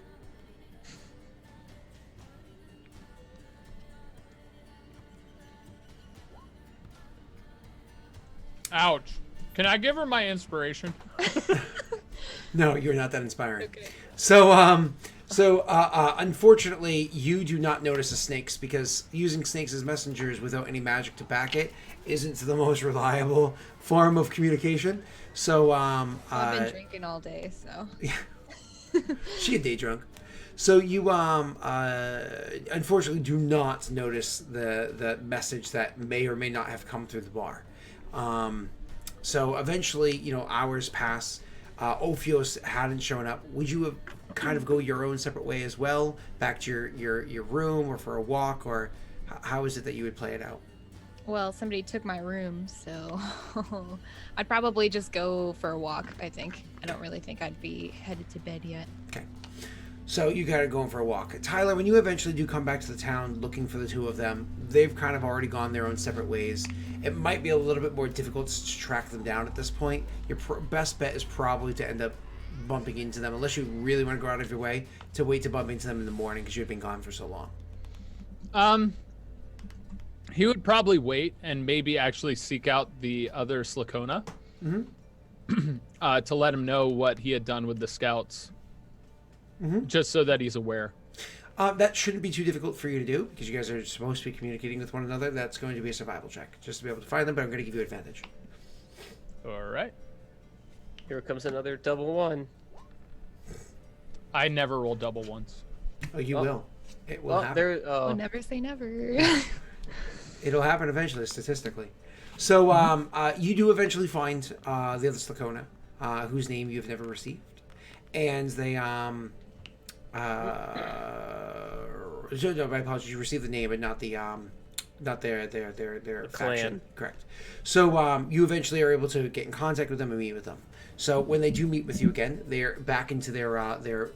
Ouch. Can I give her my inspiration? No, you're not that inspiring. Okay. So, unfortunately, you do not notice the snakes because using snakes as messengers without any magic to back it isn't the most reliable form of communication. So, I've been drinking all day, so. She a day drunk. So you unfortunately do not notice the message that may or may not have come through the bar. So eventually, hours pass. Ophios hadn't shown up. Would you have kind of go your own separate way as well, back to your room or for a walk, or how is it that you would play it out? Well, somebody took my room, so I'd probably just go for a walk, I think. I don't really think I'd be headed to bed yet. Okay. So you gotta go for a walk. Tyler, when you eventually do come back to the town looking for the two of them, they've kind of already gone their own separate ways. It might be a little bit more difficult to track them down at this point. Your best bet is probably to end up bumping into them, unless you really want to go out of your way, to wait to bump into them in the morning because you've been gone for so long. He would probably wait and maybe actually seek out the other Slakona to let him know what he had done with the scouts. Just so that he's aware. That shouldn't be too difficult for you to do because you guys are supposed to be communicating with one another. That's going to be a survival check just to be able to find them, but I'm going to give you advantage. All right. Here comes another double one. I never roll double ones. Oh, you will. It will happen. Oh, never say never. It'll happen eventually, statistically. So you do eventually find the other Slakona, whose name you've never received. And they, no, my apologies, you received the name, but not the, not their faction. Clan. Correct. So you eventually are able to get in contact with them and meet with them. So when they do meet with you again, they're back into their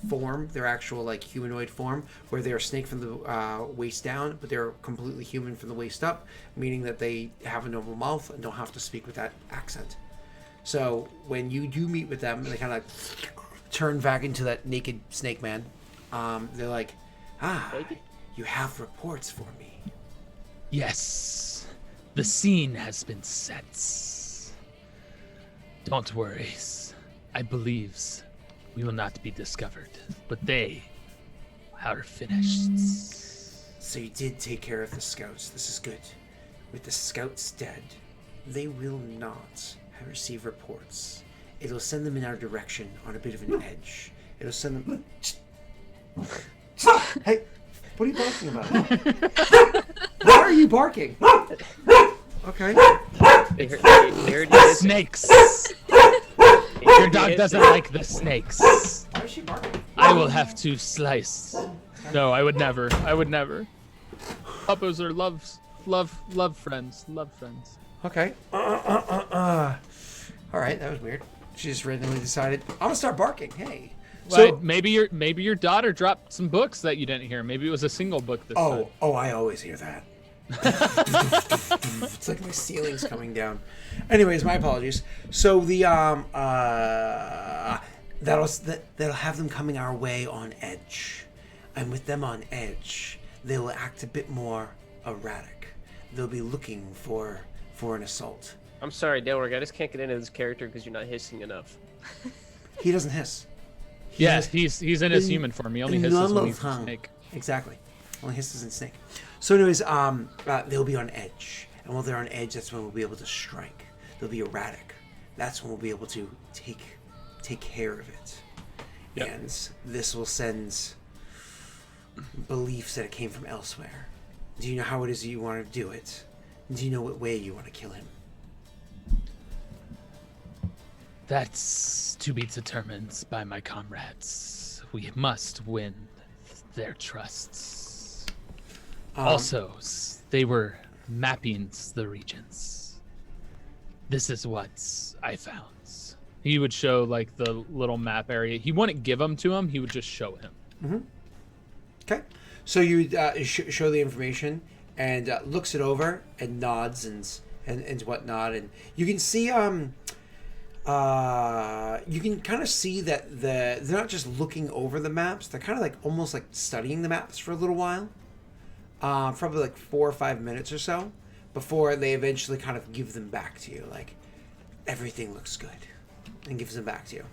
form, their actual humanoid form, where they're snake from the waist down, but they're completely human from the waist up, meaning that they have a normal mouth and don't have to speak with that accent. So when you do meet with them, they kind of turn back into that naked snake man. They're like, you have reports for me. Yes, the scene has been set. Don't worry. I believes we will not be discovered, but they are finished. So you did take care of the scouts. This is good. With the scouts dead, they will not receive reports. It'll send them in our direction on a bit of an edge. It'll send them... Hey, what are you barking about? Why are you barking? Okay. They heard you. Snakes! Your dog doesn't like the snakes. Why is she barking? I will have to slice. No, I would never. I would never. Puppos are love friends. Love friends. Okay. All right, that was weird. She just randomly decided, I'm gonna start barking. Hey. Well, maybe your daughter dropped some books that you didn't hear. Maybe it was a single book this time. Oh, I always hear that. It's like my ceiling's coming down. Anyways, my apologies. So the that'll have them coming our way on edge, and with them on edge, they will act a bit more erratic. They'll be looking for an assault. I'm sorry, Daelric, I just can't get into this character because you're not hissing enough. He doesn't hiss. Yes, he's in his human form. He only hisses when he's a snake. Exactly. Only hisses in snake. So anyways, they'll be on edge. And while they're on edge, that's when we'll be able to strike. They'll be erratic. That's when we'll be able to take care of it. Yep. And this will send beliefs that it came from elsewhere. Do you know how it is that you want to do it? Do you know what way you want to kill him? That's to be determined by my comrades. We must win their trusts. Also, they were mapping the regions. This is what I found. He would show like the little map area. He wouldn't give them to him. He would just show him. Mm-hmm. Okay. So you show the information and looks it over and nods and whatnot. And you can see you can kind of see that they're not just looking over the maps. They're kind of like almost like studying the maps for a little while. Probably like 4 or 5 minutes or so before they eventually kind of give them back to you. Like, everything looks good, and gives them back to you.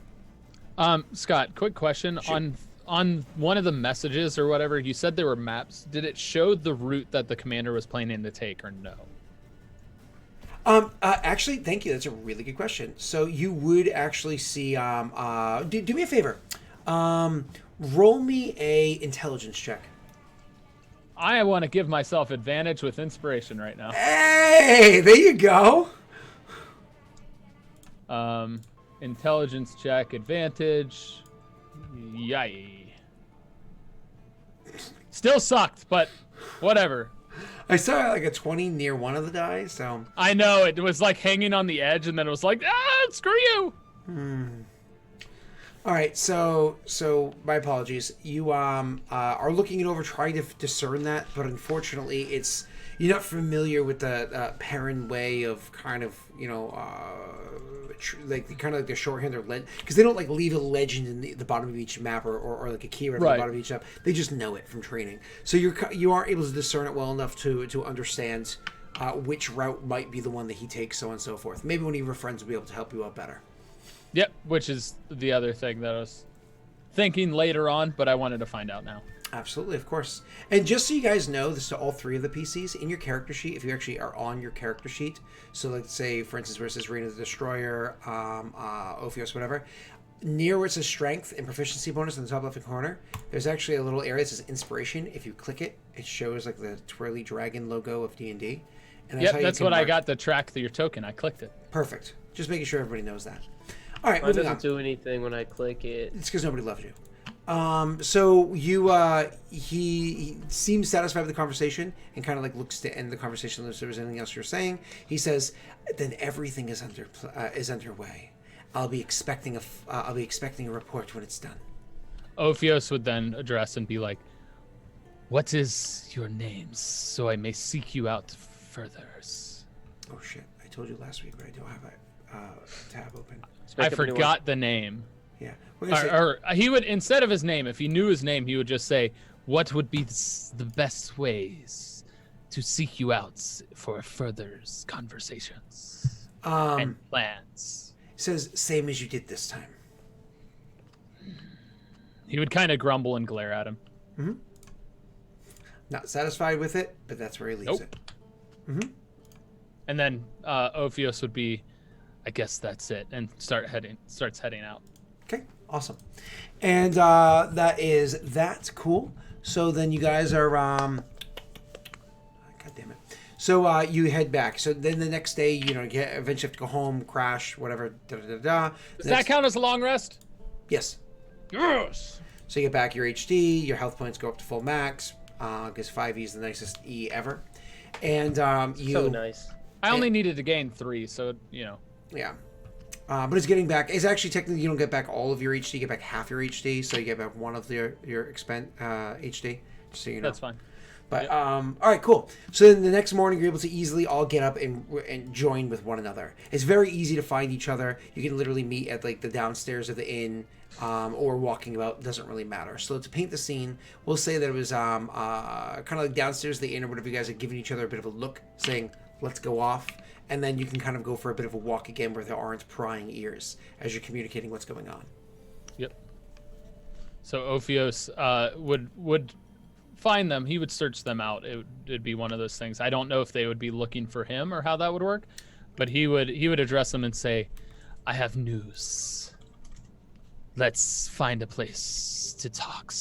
Scott, quick question. Shoot. On one of the messages or whatever, you said there were maps. Did it show the route that the commander was planning to take or no? Actually, thank you. That's a really good question. So you would actually see, do me a favor. Roll me a intelligence check. I want to give myself advantage with inspiration right now. Hey, there you go. Intelligence check, advantage. Yay. Still sucked, but whatever. I saw like a 20 near one of the dice, so... I know, it was like hanging on the edge, and then it was like, screw you! Alright, so my apologies. You are looking it over, trying to discern that, but unfortunately you're not familiar with the Perrin way of kind of, like kind of like the shorthand or because they don't like leave a legend in the bottom of each map or like a keyword at the bottom of each map. They just know it from training. So you are able to discern it well enough to understand which route might be the one that he takes, so on and so forth. Maybe one of your friends will be able to help you out better. Yep, which is the other thing that I was thinking later on, but I wanted to find out now. Absolutely, of course. And just so you guys know, this is to all three of the PCs. In your character sheet, if you actually are on your character sheet, so let's say, for instance, where it says Reign of the Destroyer, Ophios, whatever, near where it says Strength and Proficiency bonus in the top left-hand corner, there's actually a little area that says Inspiration. If you click it, it shows like the twirly dragon logo of D&D. And that's what I got to track your token. I clicked it. Perfect. Just making sure everybody knows that. All right, Mine doesn't do anything when I click it. It's because nobody loves you. So you, he seems satisfied with the conversation and kind of like looks to end the conversation unless there was anything else you're saying. He says, "Then everything is underway. I'll be expecting a report when it's done." Ophios would then address and be like, "What is your name, so I may seek you out further?" Oh shit! I told you last week, but I don't have a tab open. I forgot the name. Yeah. Or he would, instead of his name, if he knew his name, he would just say, "What would be the best ways to seek you out for further conversations and plans?" He says, "Same as you did this time." He would kind of grumble and glare at him. Not satisfied with it, but that's where he leaves Nope. it. And then Ophios would be, I guess that's it, and starts heading out. Okay, awesome. And that's cool. So then you guys are God damn it. So you head back. So then the next day, you eventually have to go home, crash, whatever. Does that count as a long rest? Yes. Yes. So you get back your HD, your health points go up to full max, because 5E is the nicest E ever. And you. So nice. I only needed to gain 3, so Yeah. But it's getting back. It's actually technically you don't get back all of your HD. You get back half your HD, so you get back one of your HD. Just so you know. that's fine. But all right, cool. So then the next morning you're able to easily all get up and join with one another. It's very easy to find each other. You can literally meet at like the downstairs of the inn, or walking about. It doesn't really matter. So to paint the scene, we'll say that it was kind of like downstairs of the inn or whatever. You guys are giving each other a bit of a look, saying, "Let's go off." And then you can kind of go for a bit of a walk again where there aren't prying ears as you're communicating what's going on. Yep. So Ophios would find them. He would search them out. It'd be one of those things. I don't know if they would be looking for him or how that would work, but he would address them and say, "I have news. Let's find a place to talk."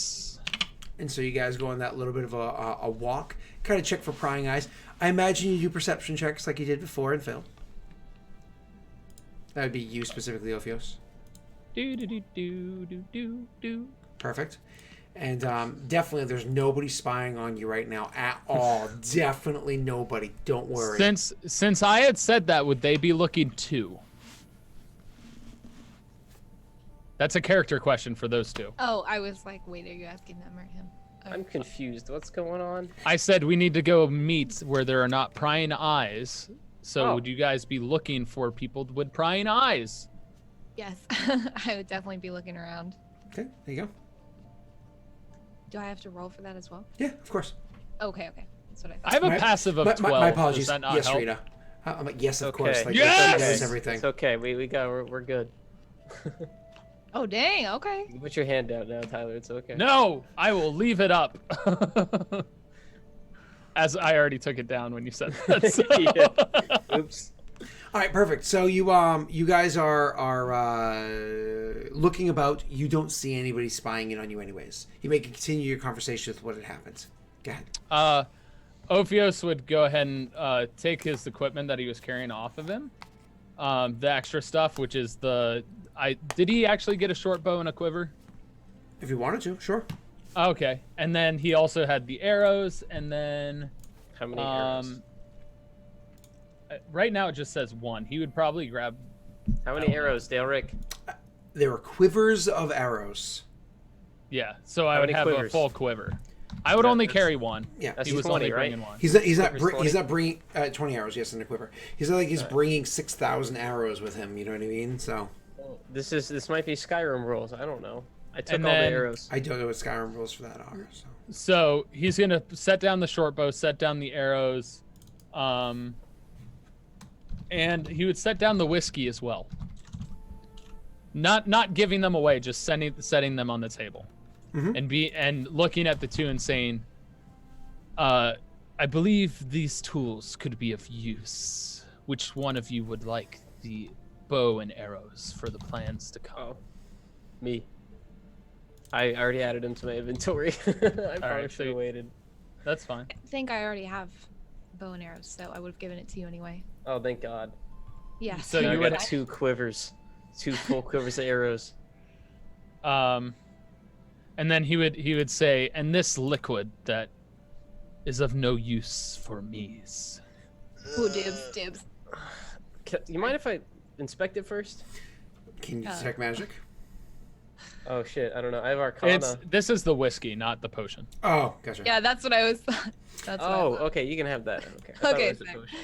And so you guys go on that little bit of a walk, kind of check for prying eyes. I imagine you do perception checks like you did before and fail. That would be you specifically, Ophios. Do. Perfect. And definitely there's nobody spying on you right now at all. Definitely nobody. Don't worry. Since I had said that, would they be looking too? That's a character question for those two. Oh, I was like, wait, are you asking them or him? Oh. I'm confused. What's going on? I said we need to go meet where there are not prying eyes. So Oh. would you guys be looking for people with prying eyes? Yes, I would definitely be looking around. Okay, there you go. Do I have to roll for that as well? Yeah, of course. Okay. That's what I thought. I have a passive of 12. My apologies. Does that not Yes, help? Rita. I'm like, yes, of Okay. course. Like, Yes! that's everything. It's okay. We're good. Oh, dang. Okay. You can put your hand down now, Tyler. It's okay. No, I will leave it up. As I already took it down when you said that. So. Yeah. Oops. All right, perfect. So you guys are looking about. You don't see anybody spying in on you, anyways. You may continue your conversation with what had happened. Go ahead. Ophios would go ahead and take his equipment that he was carrying off of him. The extra stuff, which is did he actually get a short bow and a quiver? If you wanted to, sure. Okay. And then he also had the arrows, and then How many arrows? right now it just says 1. He would probably grab. How many arrows, Daelric? There were quivers of arrows. Yeah, so I How would many have a quivers? full quiver. I would that- only that's- carry 1. Yeah. That's He was 20, only right? bringing 1. He's Quivers, not bringing 20 arrows. Yes, in a quiver. He's not like he's bringing 6,000 arrows with him. You know what I mean? So This might be Skyrim rules. I don't know. I took And all the then- arrows. I don't know what Skyrim rules for that are. So So he's gonna set down the short bow, set down the arrows, and he would set down the whiskey as well. Not giving them away, just setting them on the table, and looking at the two and saying, "I believe these tools could be of use. Which one of you would like the bow and arrows for the plans to come?" Oh, me. I already added them to my inventory. I probably right, should have so- waited. That's fine. I think I already have bow and arrows, so I would have given it to you anyway. Oh, thank God. Yeah. So Now you I would- got 2 quivers, 2 full quivers of arrows. And then he would say, "And this liquid that is of no use for me." Ooh, dibs. You mind if I inspect it first? can you detect magic? Oh shit, I don't know. I have Arcana. This is the whiskey, not the potion. Oh, gotcha. Yeah, that's what I was. That's what I Oh, thought. okay, you can have that. Okay. I thought it Okay, was a sorry. potion.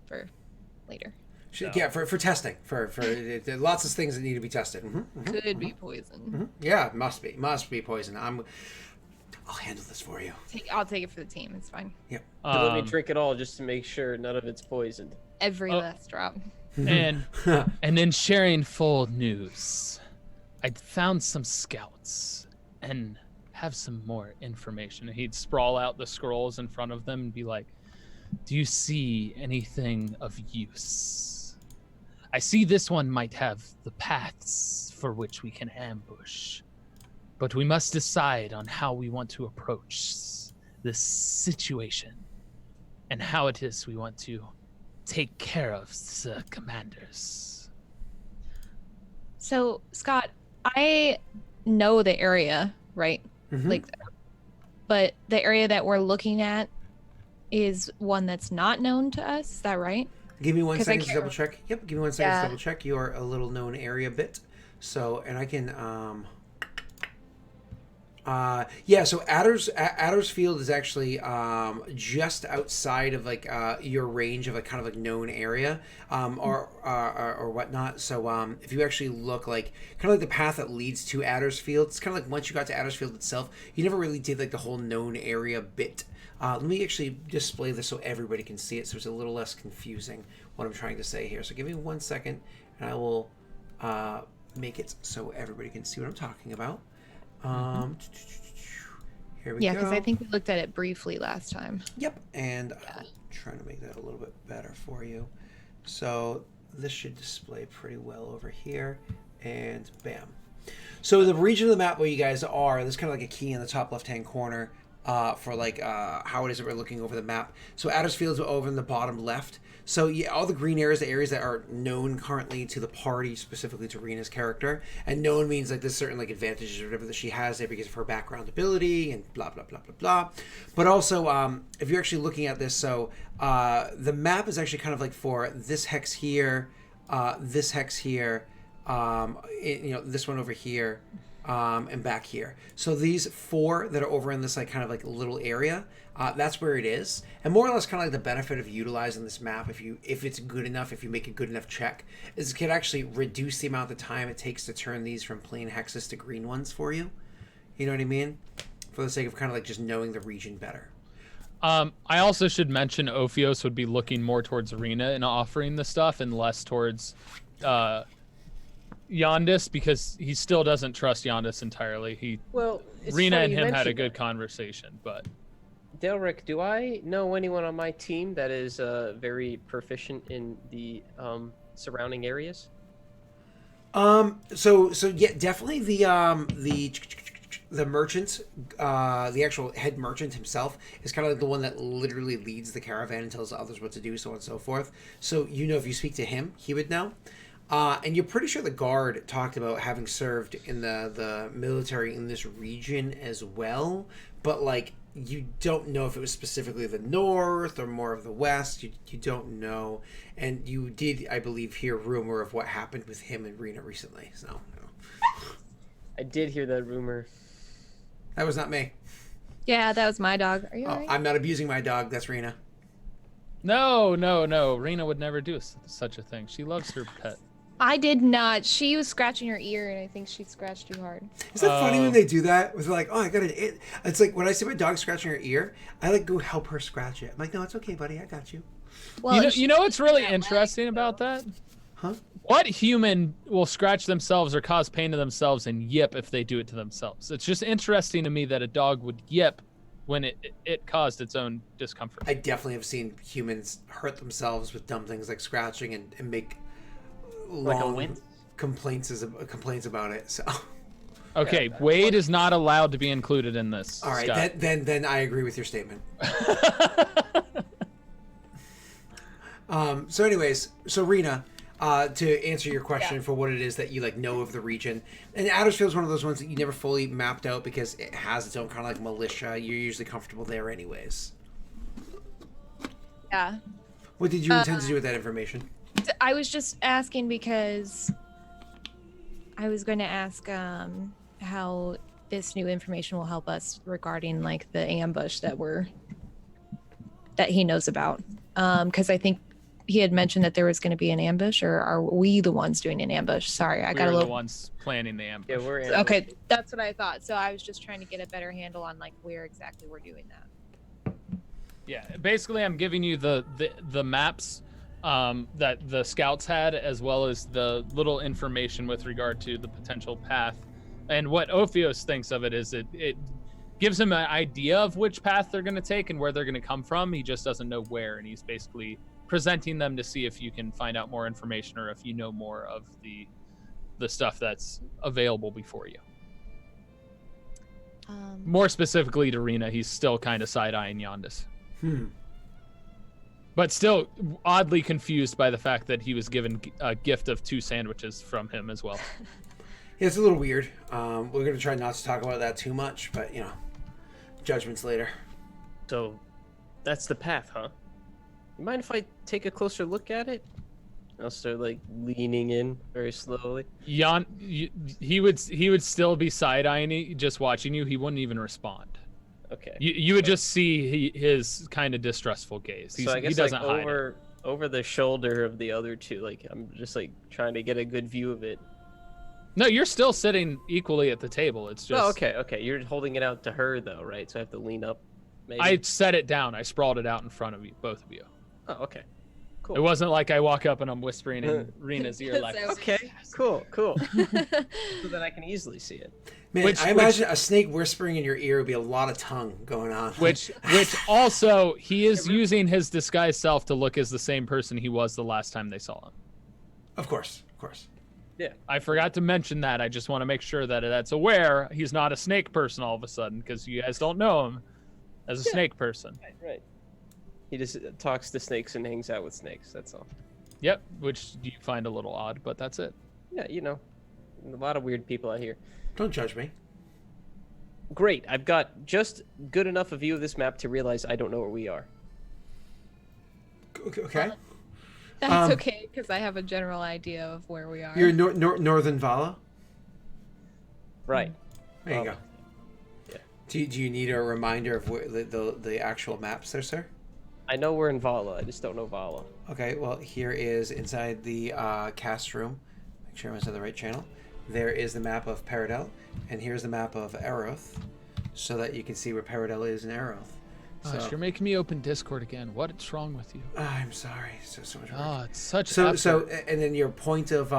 For later. Yeah, for testing. For there are lots of things that need to be tested. Could be poison. Yeah, must be poison. I'll handle this for you. I'll take it for the team. It's fine. Yep. But let me drink it all just to make sure none of it's poisoned. Every Oh. last drop. And in sharing full news, I'd found some scouts and have some more information. And he'd sprawl out the scrolls in front of them and be like, do you see anything of use? I see this one might have the paths for which we can ambush, but we must decide on how we want to approach this situation and how it is we want to take care of the commanders. So, Scott, I know the area, right? Mhm. Like, but the area that we're looking at is one that's not known to us. Is that right? Give me 1 'Cause I second to can't double check. Yep, give me 1 second Yeah. to double check. You are a little known area bit. So, and I can, so Adder's Field is actually just outside of like your range of like kind of like known area or whatnot. So if you actually look like kind of like the path that leads to Adder's Field, it's kind of like once you got to Adder's Field itself, you never really did like the whole known area bit. Let me actually display this so everybody can see it, so it's a little less confusing what I'm trying to say here. So give me 1 second, and I will make it so everybody can see what I'm talking about. Here we go. Yeah, because I think we looked at it briefly last time. Yep, and I'm trying to make that a little bit better for you. So this should display pretty well over here, and bam. So the region of the map where you guys are, there's kind of like a key in the top left-hand corner for like how it is that we're looking over the map. So Adder's Field's over in the bottom left. So yeah, all the green areas, the areas that are known currently to the party, specifically to Rena's character, and known means like there's certain like advantages or whatever that she has there because of her background ability and blah blah blah blah blah. But also, if you're actually looking at this, so the map is actually kind of like for this hex here, this hex here, this one over here. And back here. So these 4 that are over in this like kind of like little area, that's where it is. And more or less kind of like the benefit of utilizing this map, if it's good enough, if you make a good enough check, is it can actually reduce the amount of time it takes to turn these from plain hexes to green ones for you. You know what I mean? For the sake of kind of like just knowing the region better. I also should mention Ophios would be looking more towards Arena and offering the stuff and less towards Yondis, because he still doesn't trust Yondis entirely. Rena and him had a good conversation, but Daelric, do I know anyone on my team that is very proficient in the surrounding areas? So yeah, definitely the merchant, the actual head merchant himself is kind of like the one that literally leads the caravan and tells others what to do, so on and so forth. So if you speak to him, he would know. And you're pretty sure the guard talked about having served in the military in this region as well, but like you don't know if it was specifically the north or more of the west. You don't know, and you did, I believe, hear rumor of what happened with him and Rena recently. So I did hear that rumor. That was not me. Yeah, that was my dog. Are you alright? I'm not abusing my dog. That's Rena. No. Rena would never do such a thing. She loves her pet. I did not. She was scratching her ear, and I think she scratched too hard. Is that funny when they do that? It's like, oh, I got it. It's like when I see my dog scratching her ear, I like go help her scratch it. I'm like, no, it's okay, buddy. I got you. Well, You know what's really interesting about that? Huh? What human will scratch themselves or cause pain to themselves and yip if they do it to themselves? It's just interesting to me that a dog would yip when it caused its own discomfort. I definitely have seen humans hurt themselves with dumb things like scratching and make long complaints about it. So okay, Wade is not allowed to be included in this. all right, then I agree with your statement. So anyways, Rena, to answer your question for what it is that you like know of the region, and Addersfield is one of those ones that you never fully mapped out because it has its own kind of like militia. You're usually comfortable there anyways. Yeah. What did you intend to do with that information? I was just asking because I was going to ask how this new information will help us regarding like the ambush that he knows about. Because I think he had mentioned that there was going to be an ambush, or are we the ones doing an ambush? Sorry, I got a little. We're the ones planning the ambush. Yeah, we're Okay, that's what I thought. So I was just trying to get a better handle on like where exactly we're doing that. Yeah, basically, I'm giving you the maps that the scouts had, as well as the little information with regard to the potential path. And what Ophios thinks of it is it gives him an idea of which path they're going to take and where they're going to come from. He just doesn't know where, and he's basically presenting them to see if you can find out more information or if you know more of the stuff that's available before you. More specifically to Rena, he's still kind of side-eyeing Yondis. But still oddly confused by the fact that he was given a gift of 2 sandwiches from him as well. Yeah, it's a little weird. We're going to try not to talk about that too much, but, you know, judgments later. So, that's the path, huh? You mind if I take a closer look at it? I'll start, like, leaning in very slowly. He would still be side-eyeing you, just watching you. He wouldn't even respond. Okay. You would just see his kind of distrustful gaze. So I guess he doesn't like hide over the shoulder of the other two, like I'm just like trying to get a good view of it. No, you're still sitting equally at the table. It's just. Oh, okay. You're holding it out to her though, right? So I have to lean up. Maybe. I set it down. I sprawled it out in front of you, both of you. Oh, okay. Cool. It wasn't like I walk up and I'm whispering in Rena's ear like. Okay. Cool. So then I can easily see it. Man, I imagine a snake whispering in your ear would be a lot of tongue going on. Which also, he is using his disguised self to look as the same person he was the last time they saw him. Of course. Yeah. I forgot to mention that. I just want to make sure that that's aware. He's not a snake person all of a sudden, because you guys don't know him as a snake person. Right. He just talks to snakes and hangs out with snakes. That's all. Yep, which you find a little odd, but that's it. Yeah, you know, a lot of weird people out here. Don't judge me. Great. I've got just good enough a view of this map to realize I don't know where we are. Okay. That's okay, because I have a general idea of where we are. You're northern Vala? Right. There you go. Yeah. Do you need a reminder of where the actual maps there, sir? I know we're in Vala. I just don't know Vala. Okay, well, here is inside the cast room. Make sure I'm inside the right channel. There is the map of Peredhel, and here's the map of Aeroth, so that you can see where Peredhel is in Aeroth. Gosh, you're making me open Discord again. What's wrong with you? I'm sorry. So much work. Oh, it's such So, and then your point of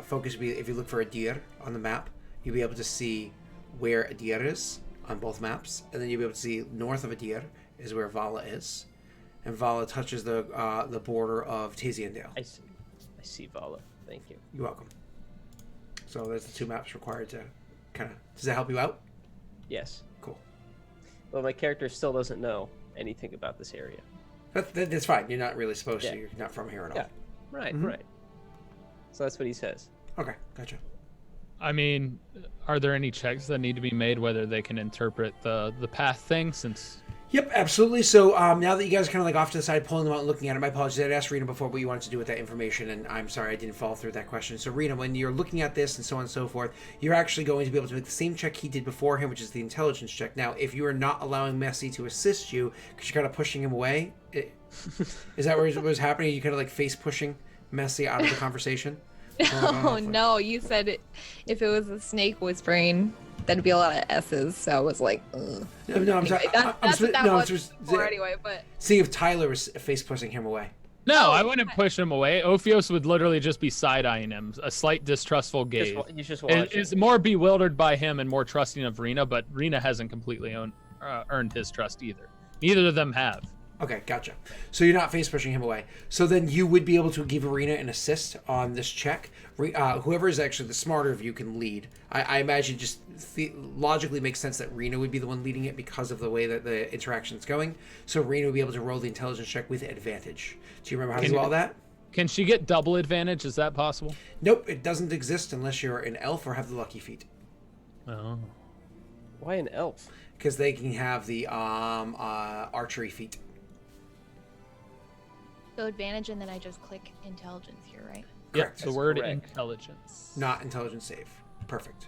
focus would be if you look for a deer on the map, you'll be able to see where a deer is on both maps, and then you'll be able to see north of a deer is where Vala is, and Vala touches the border of Tiziandale. I see Vala. Thank you. You're welcome. So there's the 2 maps required to kind of. Does that help you out? Yes. Cool. Well, my character still doesn't know anything about this area. That's fine. You're not really supposed Yeah. to. You're not from here at all. Yeah. Right. So that's what he says. Okay, gotcha. I mean, are there any checks that need to be made whether they can interpret the path thing since... Yep, absolutely. So now that you guys are kind of like off to the side, pulling them out and looking at it, my apologies. I'd asked Rena before what you wanted to do with that information, and I'm sorry I didn't follow through that question. So Rena, when you're looking at this and so on and so forth, you're actually going to be able to make the same check he did before him, which is the intelligence check. Now, if you are not allowing Messi to assist you, because you're kind of pushing him away, is that what was happening? You kind of like face pushing Messi out of the conversation? Oh no, you said if it was a snake whispering, that'd be a lot of S's. So I was like, ugh. No, I'm sorry. That's what that was for anyway. But see if Tyler was face pushing him away. No, I wouldn't push him away. Ophios would literally just be side-eyeing him, a slight distrustful gaze. He's just watching. Is more bewildered by him and more trusting of Rena, but Rena hasn't completely earned his trust either. Neither of them have. Okay, gotcha. So you're not face pushing him away. So then you would be able to give Arena an assist on this check. Whoever is actually the smarter of you can lead. I imagine just logically makes sense that Rena would be the one leading it because of the way that the interaction is going. So Rena would be able to roll the intelligence check with advantage. Do you remember how to do all that? Can she get double advantage? Is that possible? Nope, it doesn't exist unless you're an elf or have the lucky feat. Oh. Why an elf? Because they can have the archery feat. so advantage, and then I just click intelligence here, right? Correct. Yep, the word correct. intelligence. Not intelligence save. Perfect.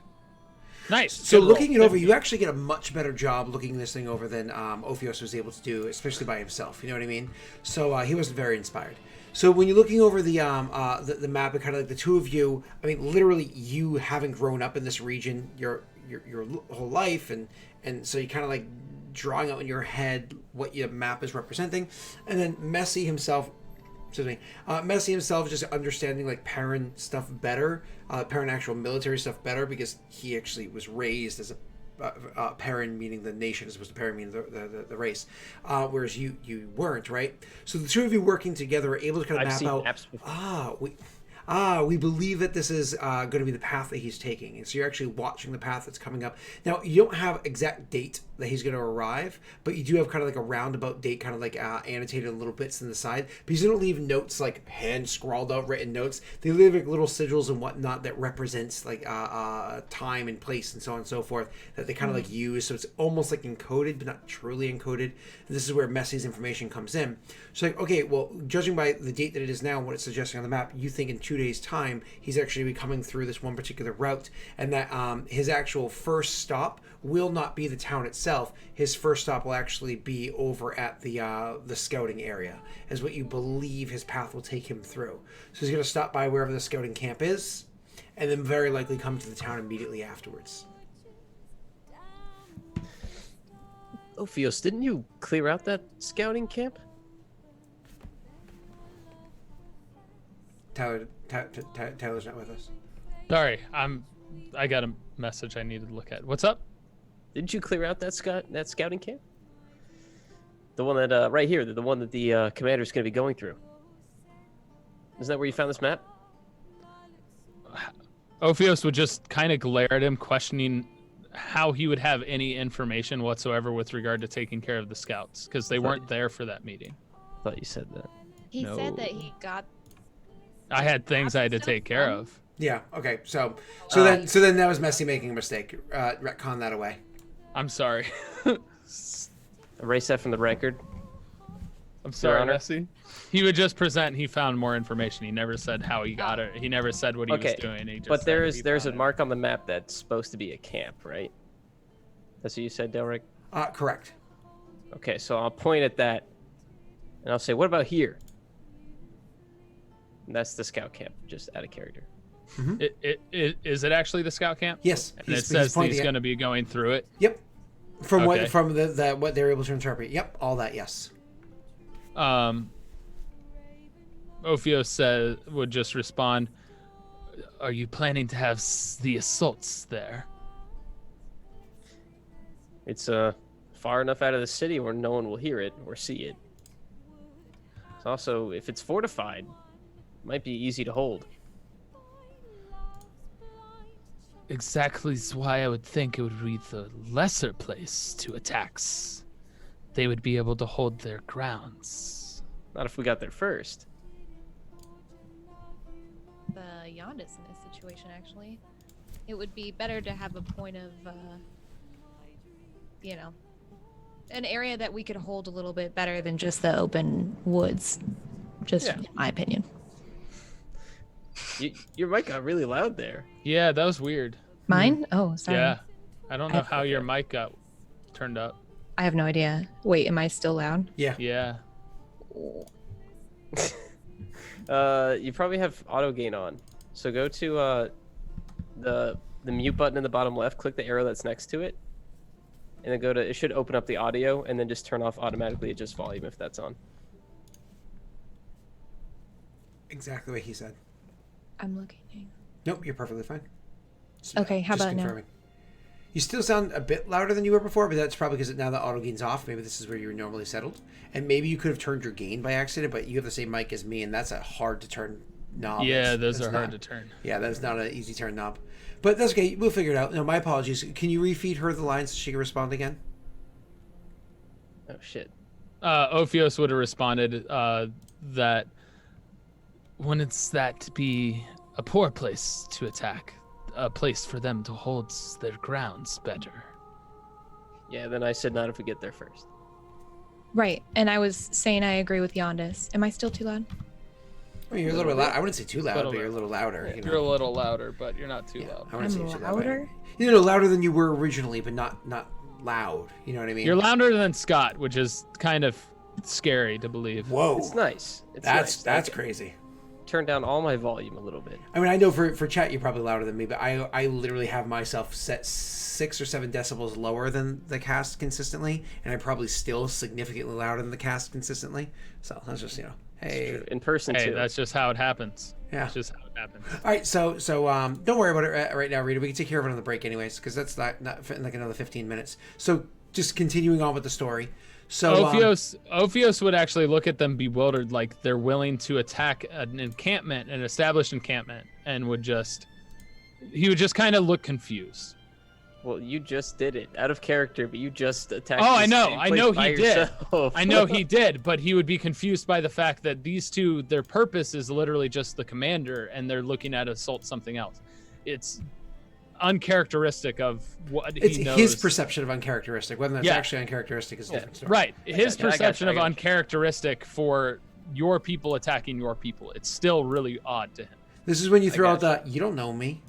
Nice. So Good looking roll. it over, you actually get a much better job looking this thing over than Ophios was able to do, especially by himself. You know what I mean? So he wasn't very inspired. So when you're looking over the map, and kind of like the two of you, I mean, literally you having grown up in this region your whole life, and so you kind of like drawing out in your head what your map is representing, and then Messi himself just understanding like Perrin stuff better, Perrin actual military stuff better, because he actually was raised as a Perrin, meaning the nation, as opposed to Perrin meaning the race, whereas you weren't, right? So the two of you working together are able to kind of map out. Maps before. We believe that this is going to be the path that he's taking. And so you're actually watching the path that's coming up. Now, you don't have exact date that he's going to arrive, but you do have kind of like a roundabout date, kind of like annotated in little bits on the side. Because you don't leave notes, like hand scrawled out written notes. They leave like little sigils and whatnot that represents like time and place and so on and so forth that they kind of like use. So it's almost like encoded, but not truly encoded. And this is where Messi's information comes in. So like, okay, well, judging by the date that it is now and what it's suggesting on the map, you think in 2 days' time he's actually be coming through this one particular route, and that his actual first stop will not be the town itself. His first stop will actually be over at the scouting area, is what you believe his path will take him through. So he's going to stop by wherever the scouting camp is, and then very likely come to the town immediately afterwards. Ophios, didn't you clear out that scouting camp? Tyler's not with us. Sorry, I got a message I needed to look at. What's up? Didn't you clear out that scouting camp? The one that right here, the one that the commander's going to be going through. Isn't that where you found this map? Ophios would just kind of glare at him, questioning how he would have any information whatsoever with regard to taking care of the scouts, because they weren't there for that meeting. I thought you said that. He said that he got. I had things I had to take care of. Yeah. Okay. So then that was Messi making a mistake. Retcon that away. I'm sorry. Erase that from the record. I'm sorry, Honor. Messi. He would just present. He found more information. He never said how he got it. He never said what he was doing. He just But said there's he a found mark on the map that's supposed to be a camp, right? That's what you said, Daelric? Correct. Okay, so I'll point at that, and I'll say, what about here? And that's the scout camp, just out of character. Is it actually the scout camp? Yes. And it says he's going to be going through it. Yep. From Okay. what they're able to interpret. Yep. All that. Yes. Ophios would just respond, "Are you planning to have the assaults there?" It's far enough out of the city where no one will hear it or see it. It's also, if it's fortified, it might be easy to hold. Exactly why I would think it would be the lesser place to attacks. They would be able to hold their grounds. Not if we got there first. The Yondis in this situation, actually. It would be better to have a point of, an area that we could hold a little bit better than just the open woods. Just in my opinion. Your mic got really loud there. Yeah, that was weird. Mine? Oh, sorry. Yeah. I don't know how your mic got turned up. I have no idea. Wait, am I still loud? Yeah. Yeah. You probably have auto gain on. So go to the mute button in the bottom left, click the arrow that's next to it, and then it should open up the audio, and then just turn off automatically adjust volume if that's on. Exactly what he said. I'm looking. Nope, you're perfectly fine. Okay, how about now? You still sound a bit louder than you were before, but that's probably because now the auto gain's off. Maybe this is where you're normally settled. And maybe you could have turned your gain by accident, but you have the same mic as me, and that's a hard to turn knob. Yeah, those that's are hard to turn. Yeah, that's not an easy turn knob. But that's okay. We'll figure it out. No, my apologies. Can you refeed her the lines so she can respond again? Oh, shit. Ophios would have responded that when it's that to be a poor place to attack, a place for them to hold their grounds better. Yeah, then I said not if we get there first. Right, and I was saying I agree with Yondis. Am I still too loud? I mean, you're a little bit loud. I wouldn't say too loud, Little but you're a bit. little louder. You're a little louder, but you're not too loud. I wouldn't say I'm you're too loud, but- louder? louder than you were originally, but not loud. You know what I mean? You're louder than Scott, which is kind of scary to believe. Whoa. It's nice. That's crazy. turned down all my volume a little bit. I mean, I know for chat you're probably louder than me, but I literally have myself set 6 or 7 decibels lower than the cast consistently, and I'm probably still significantly louder than the cast consistently. So that's just, hey. In person Hey, too. that's just how it happens. Yeah. That's just how it happens. All right, so don't worry about it right now, Rita. We can take care of it on the break anyways, because that's not in like another 15 minutes. So just continuing on with the story. So Ophios would actually look at them bewildered, like they're willing to attack an encampment, an established encampment, and he would just kind of look confused. Well, you just did it out of character, but you just attacked. Oh, the I know same place by he did. yourself. I know he did, but he would be confused by the fact that these two, their purpose is literally just the commander, and they're looking at assault something else. It's uncharacteristic of what it's he knows. his perception of uncharacteristic. Whether that's actually uncharacteristic is a different story. Right. His I got perception you. of uncharacteristic for your people attacking your people. It's still really odd to him. This is when you throw out got the, you don't know me.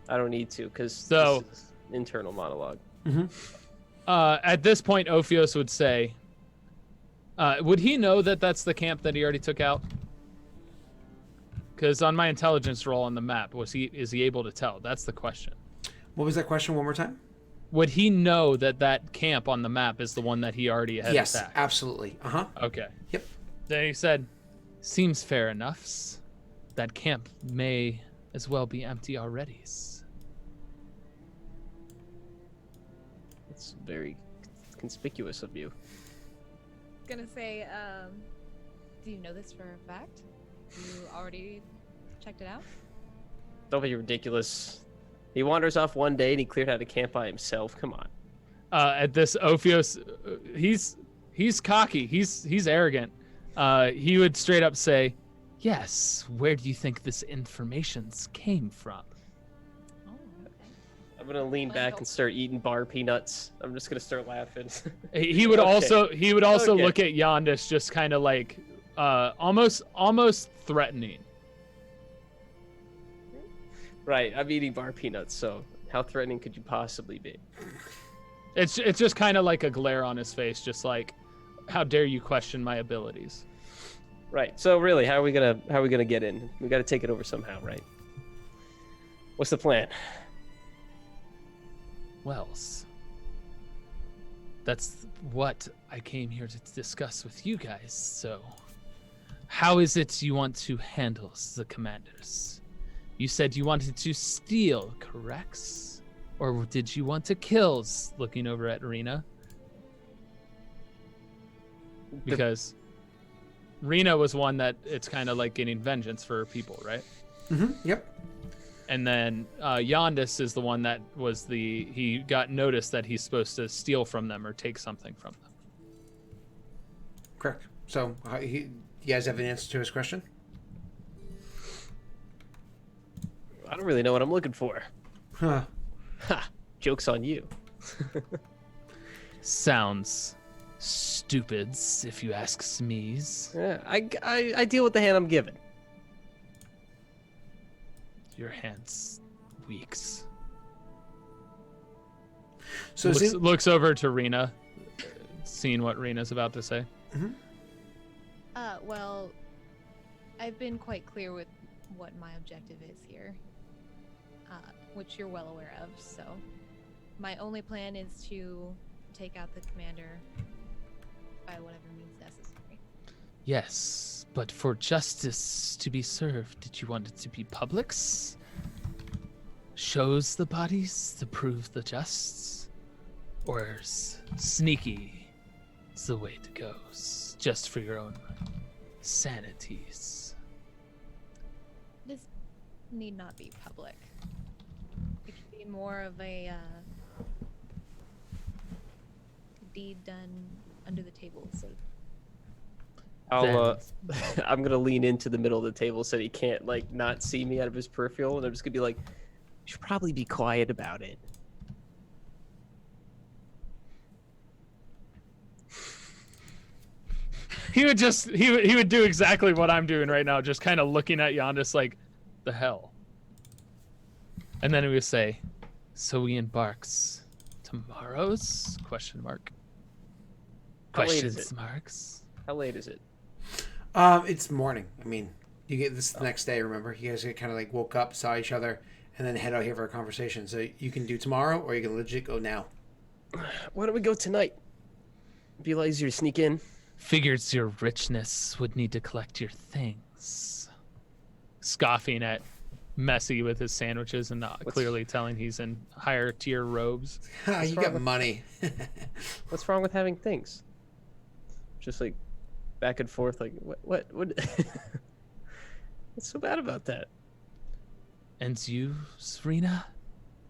I don't need to, because So- this is internal monologue. At this point, Ophios would say, would he know that that's the camp that he already took out? Because on my intelligence roll on the map, is he able to tell? That's the question. What was that question one more time? Would he know that that camp on the map is the one that he already had Yes, attacked? absolutely. Okay. Yep. Then he said, seems fair enough. That camp may as well be empty already. It's very conspicuous of you. Gonna say, do you know this for a fact? You already checked it out? Don't be ridiculous. He wanders off one day and he cleared out a camp by himself. Come on. At this, Ophios, he's cocky. He's arrogant. He would straight up say, yes, where do you think this information came from? Oh, okay. I'm gonna lean back and start eating bar peanuts. I'm just gonna start laughing. He would Okay. also Okay. look at Yondis just kind of like almost threatening. Right, I'm eating bar peanuts, so how threatening could you possibly be? It's just kind of like a glare on his face, just like, how dare you question my abilities? Right. So really, how are we gonna get in? We got to take it over somehow, right? What's the plan? Wells, that's what I came here to discuss with you guys. So, how is it you want to handle the commanders? You said you wanted to steal, correct? Or did you want to kill? Looking over at Rena. Because Rena was one that it's kind of like getting vengeance for her people, right? Yep. And then Yondis is the one that was he got notice that he's supposed to steal from them or take something from them. Correct. So, you guys have an answer to his question? I don't really know what I'm looking for. Huh. Ha! Joke's on you. Sounds stupid, if you ask me. Yeah, I deal with the hand I'm given. Your hand's weaks. So, Looks over to Rena, seeing what Rena's about to say. Well, I've been quite clear with what my objective is here, which you're well aware of, so my only plan is to take out the commander by whatever means necessary. Yes, but for justice to be served, did you want it to be public? Shows the bodies to prove the justs? Or sneaky is the way to go, just for your own sanities? This need not be public. It could be more of a deed done under the table, so I'm gonna lean into the middle of the table so he can't like not see me out of his peripheral, and I'm just gonna be like, "You should probably be quiet about it." He would do exactly what I'm doing right now, just kind of looking at Yondis like, the hell. And then he would say, so we embarks tomorrow's ? How late is Questions it? marks. How late is it? It's morning. I mean, you get this the next day. Remember, you guys kind of like woke up, saw each other, and then head out here for a conversation. So you can do tomorrow, or you can legit go now. Why don't we go tonight? Be a lot easier to sneak in. Figures your richness would need to collect your things. Scoffing at Messy with his sandwiches and not clearly telling he's in higher tier robes. You got money. What's wrong with having things? Just like back and forth, like what? What's so bad about that? And you, Serena,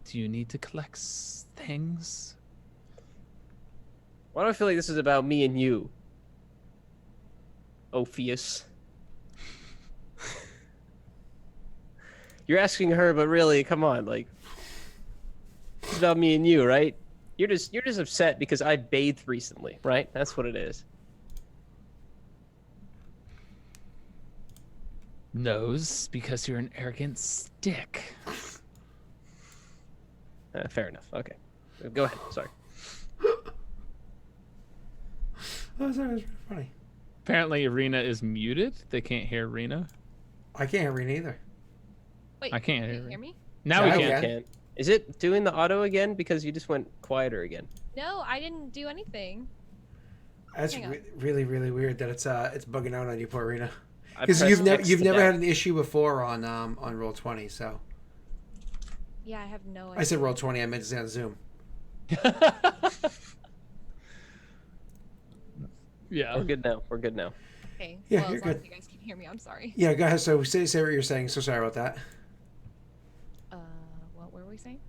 do you need to collect things? Why do I feel like this is about me and you, Ophius? You're asking her, but really, come on, like, it's about me and you, right? You're just upset because I bathed recently, right? That's what it is. Nose, because you're an arrogant stick. Fair enough. Okay, go ahead. Sorry. Oh, sorry, that's really funny. Apparently, Arena is muted. They can't hear Arena. I can't hear Rena either. Wait, I can't can you hear me? Now Yeah, we I can. can. Is it doing the auto again because you just went quieter again? No, I didn't do anything. That's Hang on. really weird that it's bugging out on you, poor Rena. I Because pressed X you've to never down. had an issue before on Roll20. So Yeah, I have no idea. I said Roll20. I meant to say on Zoom. Yeah. We're good now. We're good now. Okay. Yeah, well, you're as long good. as you guys can hear me, I'm sorry. Yeah, go ahead. So say what you're saying. So sorry about that. What were we saying?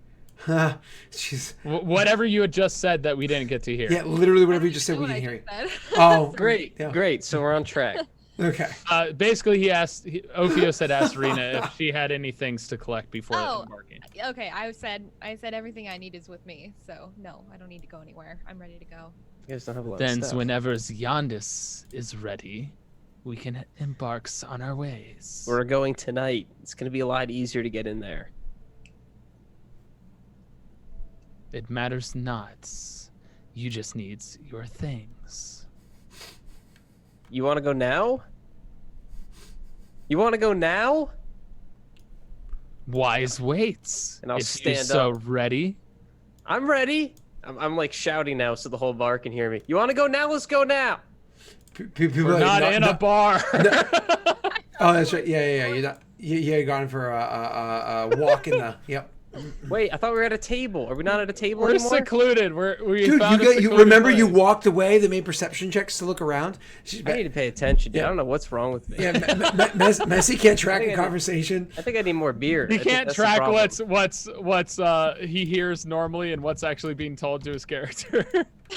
She's Whatever you had just said that we didn't get to hear. yeah, literally whatever you I just don't said, we even didn't know hear you. what I just said. Oh, Great, yeah. great. So we're on track. Okay. Basically, Ophios had asked Rena if she had any things to collect before Oh. embarking. Okay, I said everything I need is with me, so no, I don't need to go anywhere. I'm ready to go. You guys don't have a lot Then, of stuff. whenever Yondis is ready, we can embark on our ways. We're going tonight. It's going to be a lot easier to get in there. It matters not. You just need your things. You want to go now? You want to go now? Wise waits. And I'll if stand you're so up. ready. I'm ready. I'm like shouting now so the whole bar can hear me. You want to go now? Let's go now. People We're are not like, in a bar. Oh, that's right. Yeah. You're not. You had gone for a walk in the. Yep. Wait, I thought we were at a table. Are we not at a table We're anymore? secluded. We Dude, found a you secluded remember you place. walked away. They made perception checks to look around. I need to pay attention, dude. Yeah. I don't know what's wrong with me. Yeah, Messi can't track think a I need- conversation. I think I need more beer. I He think can't that's the track problem. what's he hears normally and what's actually being told to his character.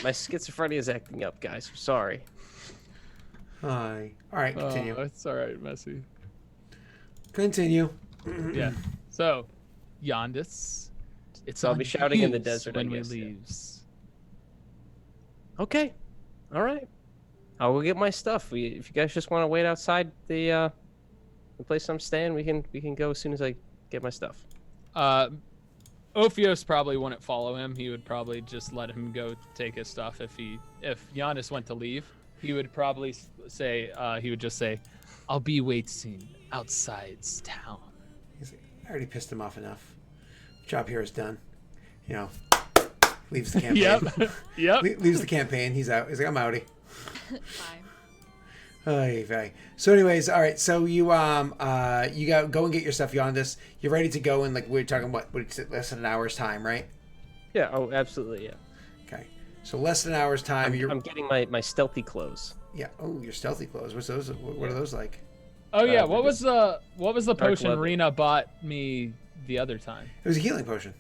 My schizophrenia is acting up, guys. I'm sorry. Hi. All right, continue. It's all right, Messy. Continue. Yeah. So, Yondis. It's So I'll on be shouting in the yous desert, I when we guess, yeah. leaves. Okay. All right. I'll go get my stuff. If you guys just want to wait outside the place I'm staying, we can go as soon as I get my stuff. Ophios probably wouldn't follow him. He would probably just let him go take his stuff. If Yondis went to leave, he would probably say just say, "I'll be waiting outside town." He's like, I already pissed him off enough. Job here is done. You know, leaves the campaign. Yep. Leaves the campaign. He's out. He's like, I'm outie. Bye. Oy vey. So, anyways, all right. So you go and get your stuff. Yondis, you're ready to go in. Like we're talking, what less than an hour's time, right? Yeah. Oh, absolutely. Yeah. Okay. So less than an hour's time. I'm getting my stealthy clothes. Yeah. Oh, your stealthy clothes. What's those? What are those like? Oh yeah. Uh, What was the potion leather. Rena bought me the other time? It was a healing potion.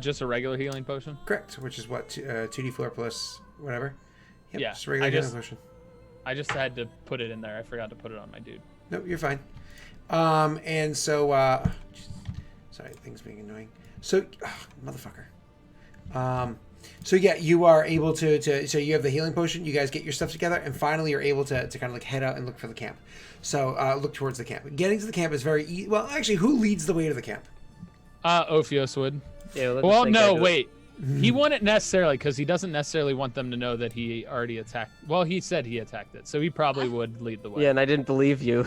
Just a regular healing potion. Correct. Which is what 2d4 plus whatever. Yep, Yeah, just a regular healing potion. I just had to put it in there. I forgot to put it on my dude. Nope, you're fine. And so, sorry, things being annoying. So, motherfucker. So yeah, you are able to. So you have the healing potion. You guys get your stuff together, and finally you're able to kind of like head out and look for the camp. So look towards the camp. Getting to the camp is very easy. Well, actually, who leads the way to the camp? Ophios would. Yeah. Well, no, wait. He wouldn't necessarily, because he doesn't necessarily want them to know that he already attacked. Well, he said he attacked it, so he probably would lead the way. Yeah, and I didn't believe you.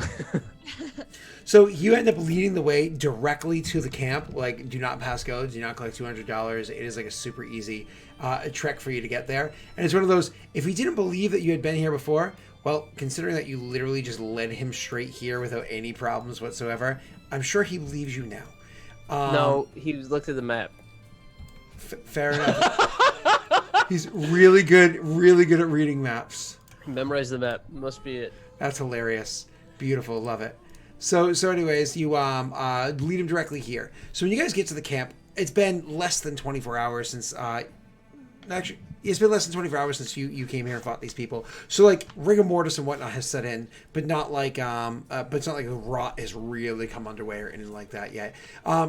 So you end up leading the way directly to the camp. Like, do not pass go, do not collect $200. It is like a super easy trek for you to get there. And it's one of those, if he didn't believe that you had been here before, well, considering that you literally just led him straight here without any problems whatsoever, I'm sure he believes you now. No, he looked at the map. Fair enough. He's really good at reading maps. Memorize the map. Must be it. That's hilarious. Beautiful. Love it. So anyways, you lead him directly here. So when you guys get to the camp, it's been less than 24 hours since actually it's been less than 24 hours since you came here and fought these people. So like rigor mortis and whatnot has set in, but not like but it's not like the rot has really come underway or anything like that yet.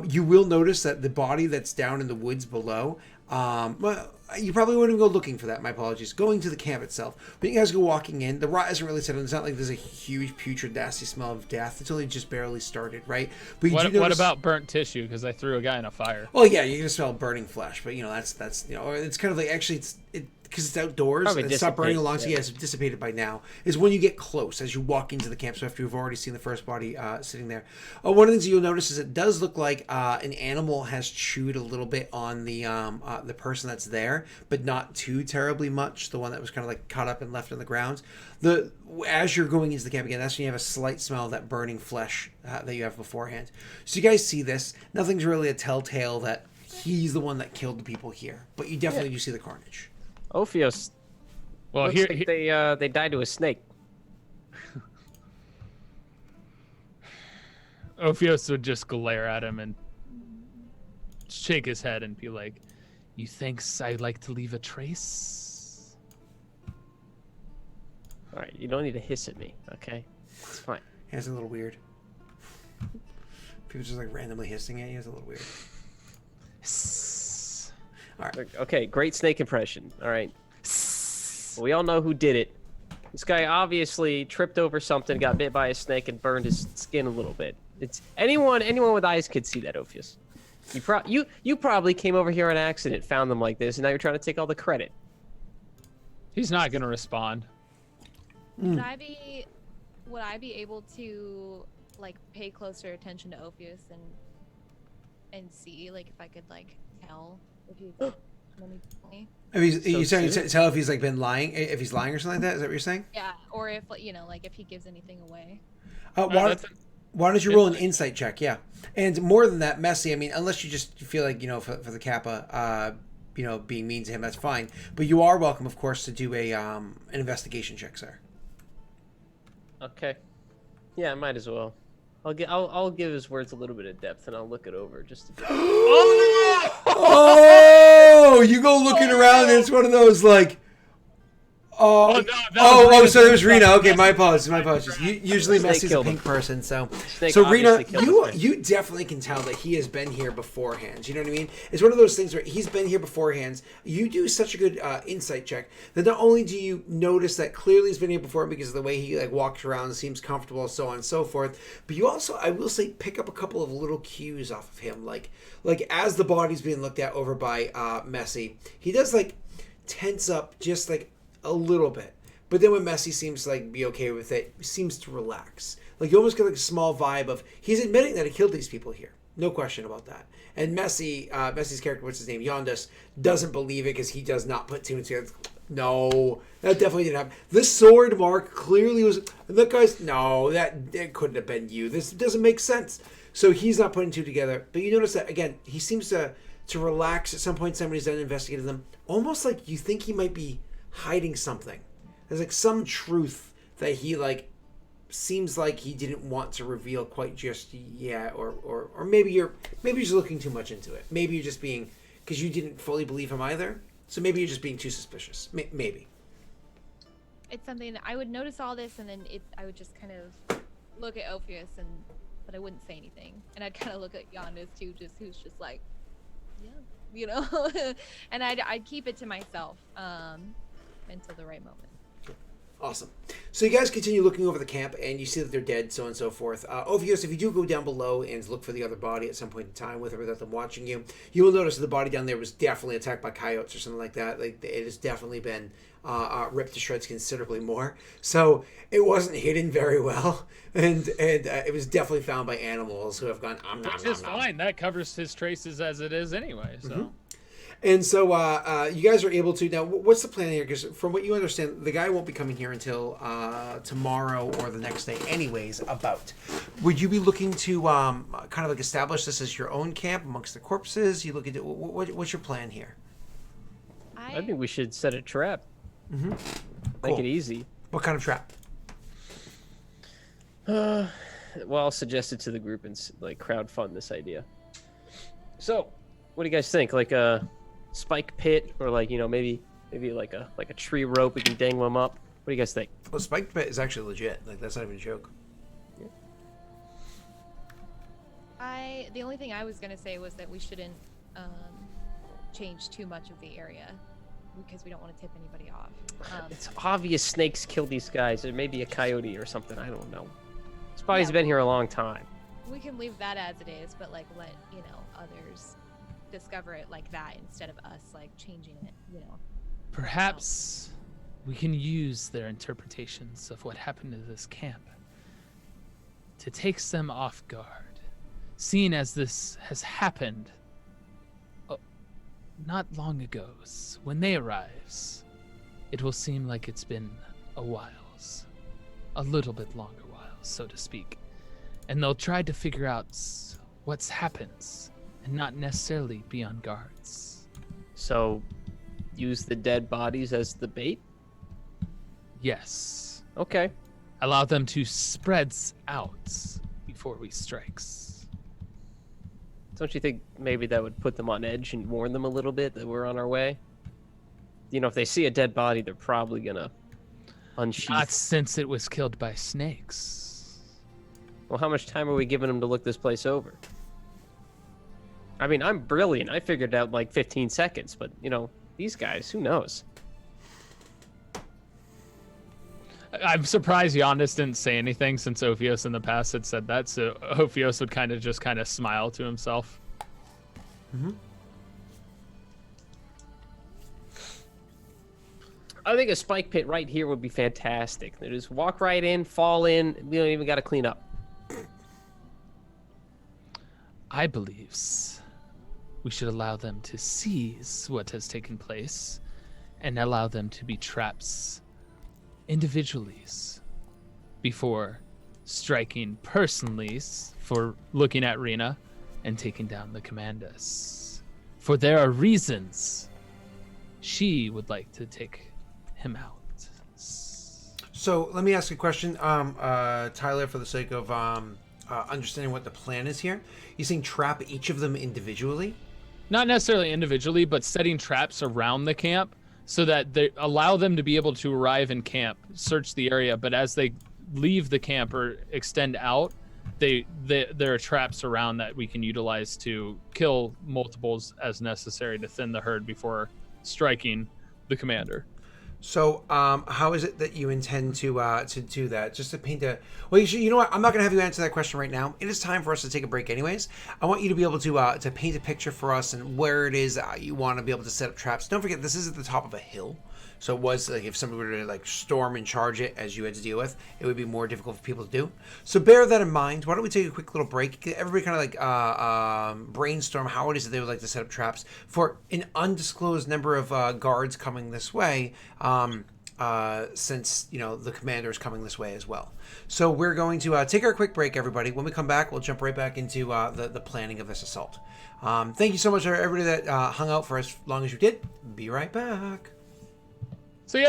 You will notice that the body that's down in the woods below, well, you probably wouldn't go looking for that. My apologies. Going to the camp itself, but you guys go walking in. The rot isn't really set in. It's not like there's a huge putrid, nasty smell of death. It's only just barely started, right? But what about burnt tissue? Because I threw a guy in a fire. Oh yeah, you can smell burning flesh, but you know that's you know it's kind of like actually because it's outdoors Probably and it's not burning along, yeah. so yeah, it's dissipated by now. Is when you get close as you walk into the camp. So after you've already seen the first body sitting there, one of the things you'll notice is it does look like an animal has chewed a little bit on the person that's there, but not too terribly much. The one that was kind of like caught up and left on the ground. As you're going into the camp again, that's when you have a slight smell of that burning flesh that you have beforehand. So you guys see this. Nothing's really a telltale that he's the one that killed the people here, but you definitely do see the carnage. Ophios. Well, Looks like they died to a snake. Ophios would just glare at him and shake his head and be like, "You think I'd like to leave a trace?" All right, you don't need to hiss at me, okay? It's fine. Yeah, it's a little weird. People just like randomly hissing at you. It's a little weird. All right. Okay, great snake impression. All right. Well, we all know who did it. This guy obviously tripped over something, got bit by a snake, and burned his skin a little bit. It's anyone with eyes could see that, Ophius. You probably came over here on accident, found them like this, and now you're trying to take all the credit. He's not gonna respond. Would I be able to like pay closer attention to Ophius and see like if I could like tell if he's me? If you're saying tell if he's like been lying, if he's lying or something like that? Is that what you're saying? Yeah, or if like if he gives anything away. Why don't you roll an insight check? Yeah, and more than that, messy. I mean, unless you just feel like for the Kappa, being mean to him, that's fine. But you are welcome, of course, to do an investigation check, sir. Okay. Yeah, I might as well. I'll give his words a little bit of depth, and I'll look it over just to. Oh! You go looking around, and it's one of those like. So there's Rena. Okay, my apologies. Usually Messy's a pink person, so Rena, you definitely can tell that he has been here beforehand. You know what I mean? It's one of those things where he's been here beforehand. You do such a good insight check that not only do you notice that clearly he's been here before because of the way he like walks around, seems comfortable, so on and so forth, but you also, I will say, pick up a couple of little cues off of him, like as the body's being looked at over by Messy, he does like tense up just like a little bit, but then when Messy seems to like be okay with it, seems to relax. Like you almost get like a small vibe of he's admitting that he killed these people here, no question about that. And Messy's character, what's his name, Yondas, doesn't believe it because he does not put two and two. No, that definitely didn't happen. This sword mark clearly was. And that guy's no, that couldn't have been you. This doesn't make sense. So he's not putting two together. But you notice that again, he seems to relax at some point. Somebody's done investigating them, almost like you think he might be hiding something. There's like some truth that he like seems like he didn't want to reveal quite just yet, or maybe you're just looking too much into it. Maybe you're just being, because you didn't fully believe him either. So maybe you're just being too suspicious. Maybe. It's something that I would notice all this, and then I would just kind of look at Ophius, but I wouldn't say anything, and I'd kind of look at Yondas too, who's just like, yeah, and I'd keep it to myself. Until the right moment. Awesome. So you guys continue looking over the camp, and you see that they're dead, so on and so forth. Ophios, if you do go down below and look for the other body at some point in time, with or without them watching you, you will notice that the body down there was definitely attacked by coyotes or something like that. Like, it has definitely been ripped to shreds considerably more. So it wasn't hidden very well, and it was definitely found by animals who have gone. Which is fine. That covers his traces as it is anyway. So. Mm-hmm. And so you guys are able to now. What's the plan here? Because from what you understand, the guy won't be coming here until tomorrow or the next day, anyways. About, would you be looking to kind of like establish this as your own camp amongst the corpses? You look at what's your plan here? I think we should set a trap. Mm-hmm. Make it easy. What kind of trap? Well, I'll suggest it to the group and like crowdfund this idea. So, what do you guys think? Like a spike pit, or like, you know, maybe like a tree rope we can dangle them up. What do you guys think? Well, spike pit is actually legit. Like, that's not even a joke. Yeah. The only thing I was gonna say was that we shouldn't change too much of the area because we don't want to tip anybody off. It's obvious snakes kill these guys. There may be a coyote or something. I don't know. This body's been here a long time. We can leave that as it is, but like let others discover it like that instead of us like changing it. Perhaps we can use their interpretations of what happened to this camp to take them off guard. Seeing as this has happened not long ago, when they arrives, it will seem like it's been a little bit longer while, so to speak. And they'll try to figure out what's happened and not necessarily be on guards. So, use the dead bodies as the bait? Yes. Okay. Allow them to spread out before we strikes. Don't you think maybe that would put them on edge and warn them a little bit that we're on our way? You know, if they see a dead body, they're probably gonna unsheath. Not since it was killed by snakes. Well, how much time are we giving them to look this place over? I mean, I'm brilliant. I figured out like 15 seconds, but, these guys, who knows? I'm surprised Giannis didn't say anything since Ophios in the past had said that, so Ophios would kind of smile to himself. Mm-hmm. I think a spike pit right here would be fantastic. They just walk right in, fall in, we don't even got to clean up. I believe we should allow them to seize what has taken place and allow them to be traps individually before striking personally for looking at Rena and taking down the commanders. For there are reasons she would like to take him out. So let me ask you a question, Tyler, for the sake of understanding what the plan is here. You saying trap each of them individually? Not necessarily individually, but setting traps around the camp so that they allow them to be able to arrive in camp, search the area, but as they leave the camp or extend out, there are traps around that we can utilize to kill multiples as necessary to thin the herd before striking the commander. So, how is it that you intend to do that? Just to paint a... Well, you know what? I'm not going to have you answer that question right now. It is time for us to take a break anyways. I want you to be able to paint a picture for us and where it is you want to be able to set up traps. Don't forget, this is at the top of a hill. So it was like if somebody were to like storm and charge it as you had to deal with, it would be more difficult for people to do. So bear that in mind. Why don't we take a quick little break? Everybody kind of like brainstorm how it is that they would like to set up traps for an undisclosed number of guards coming this way. Since the commander is coming this way as well. So we're going to take our quick break, everybody. When we come back, we'll jump right back into the planning of this assault. Thank you so much, everybody that hung out for as long as you did. Be right back. See you.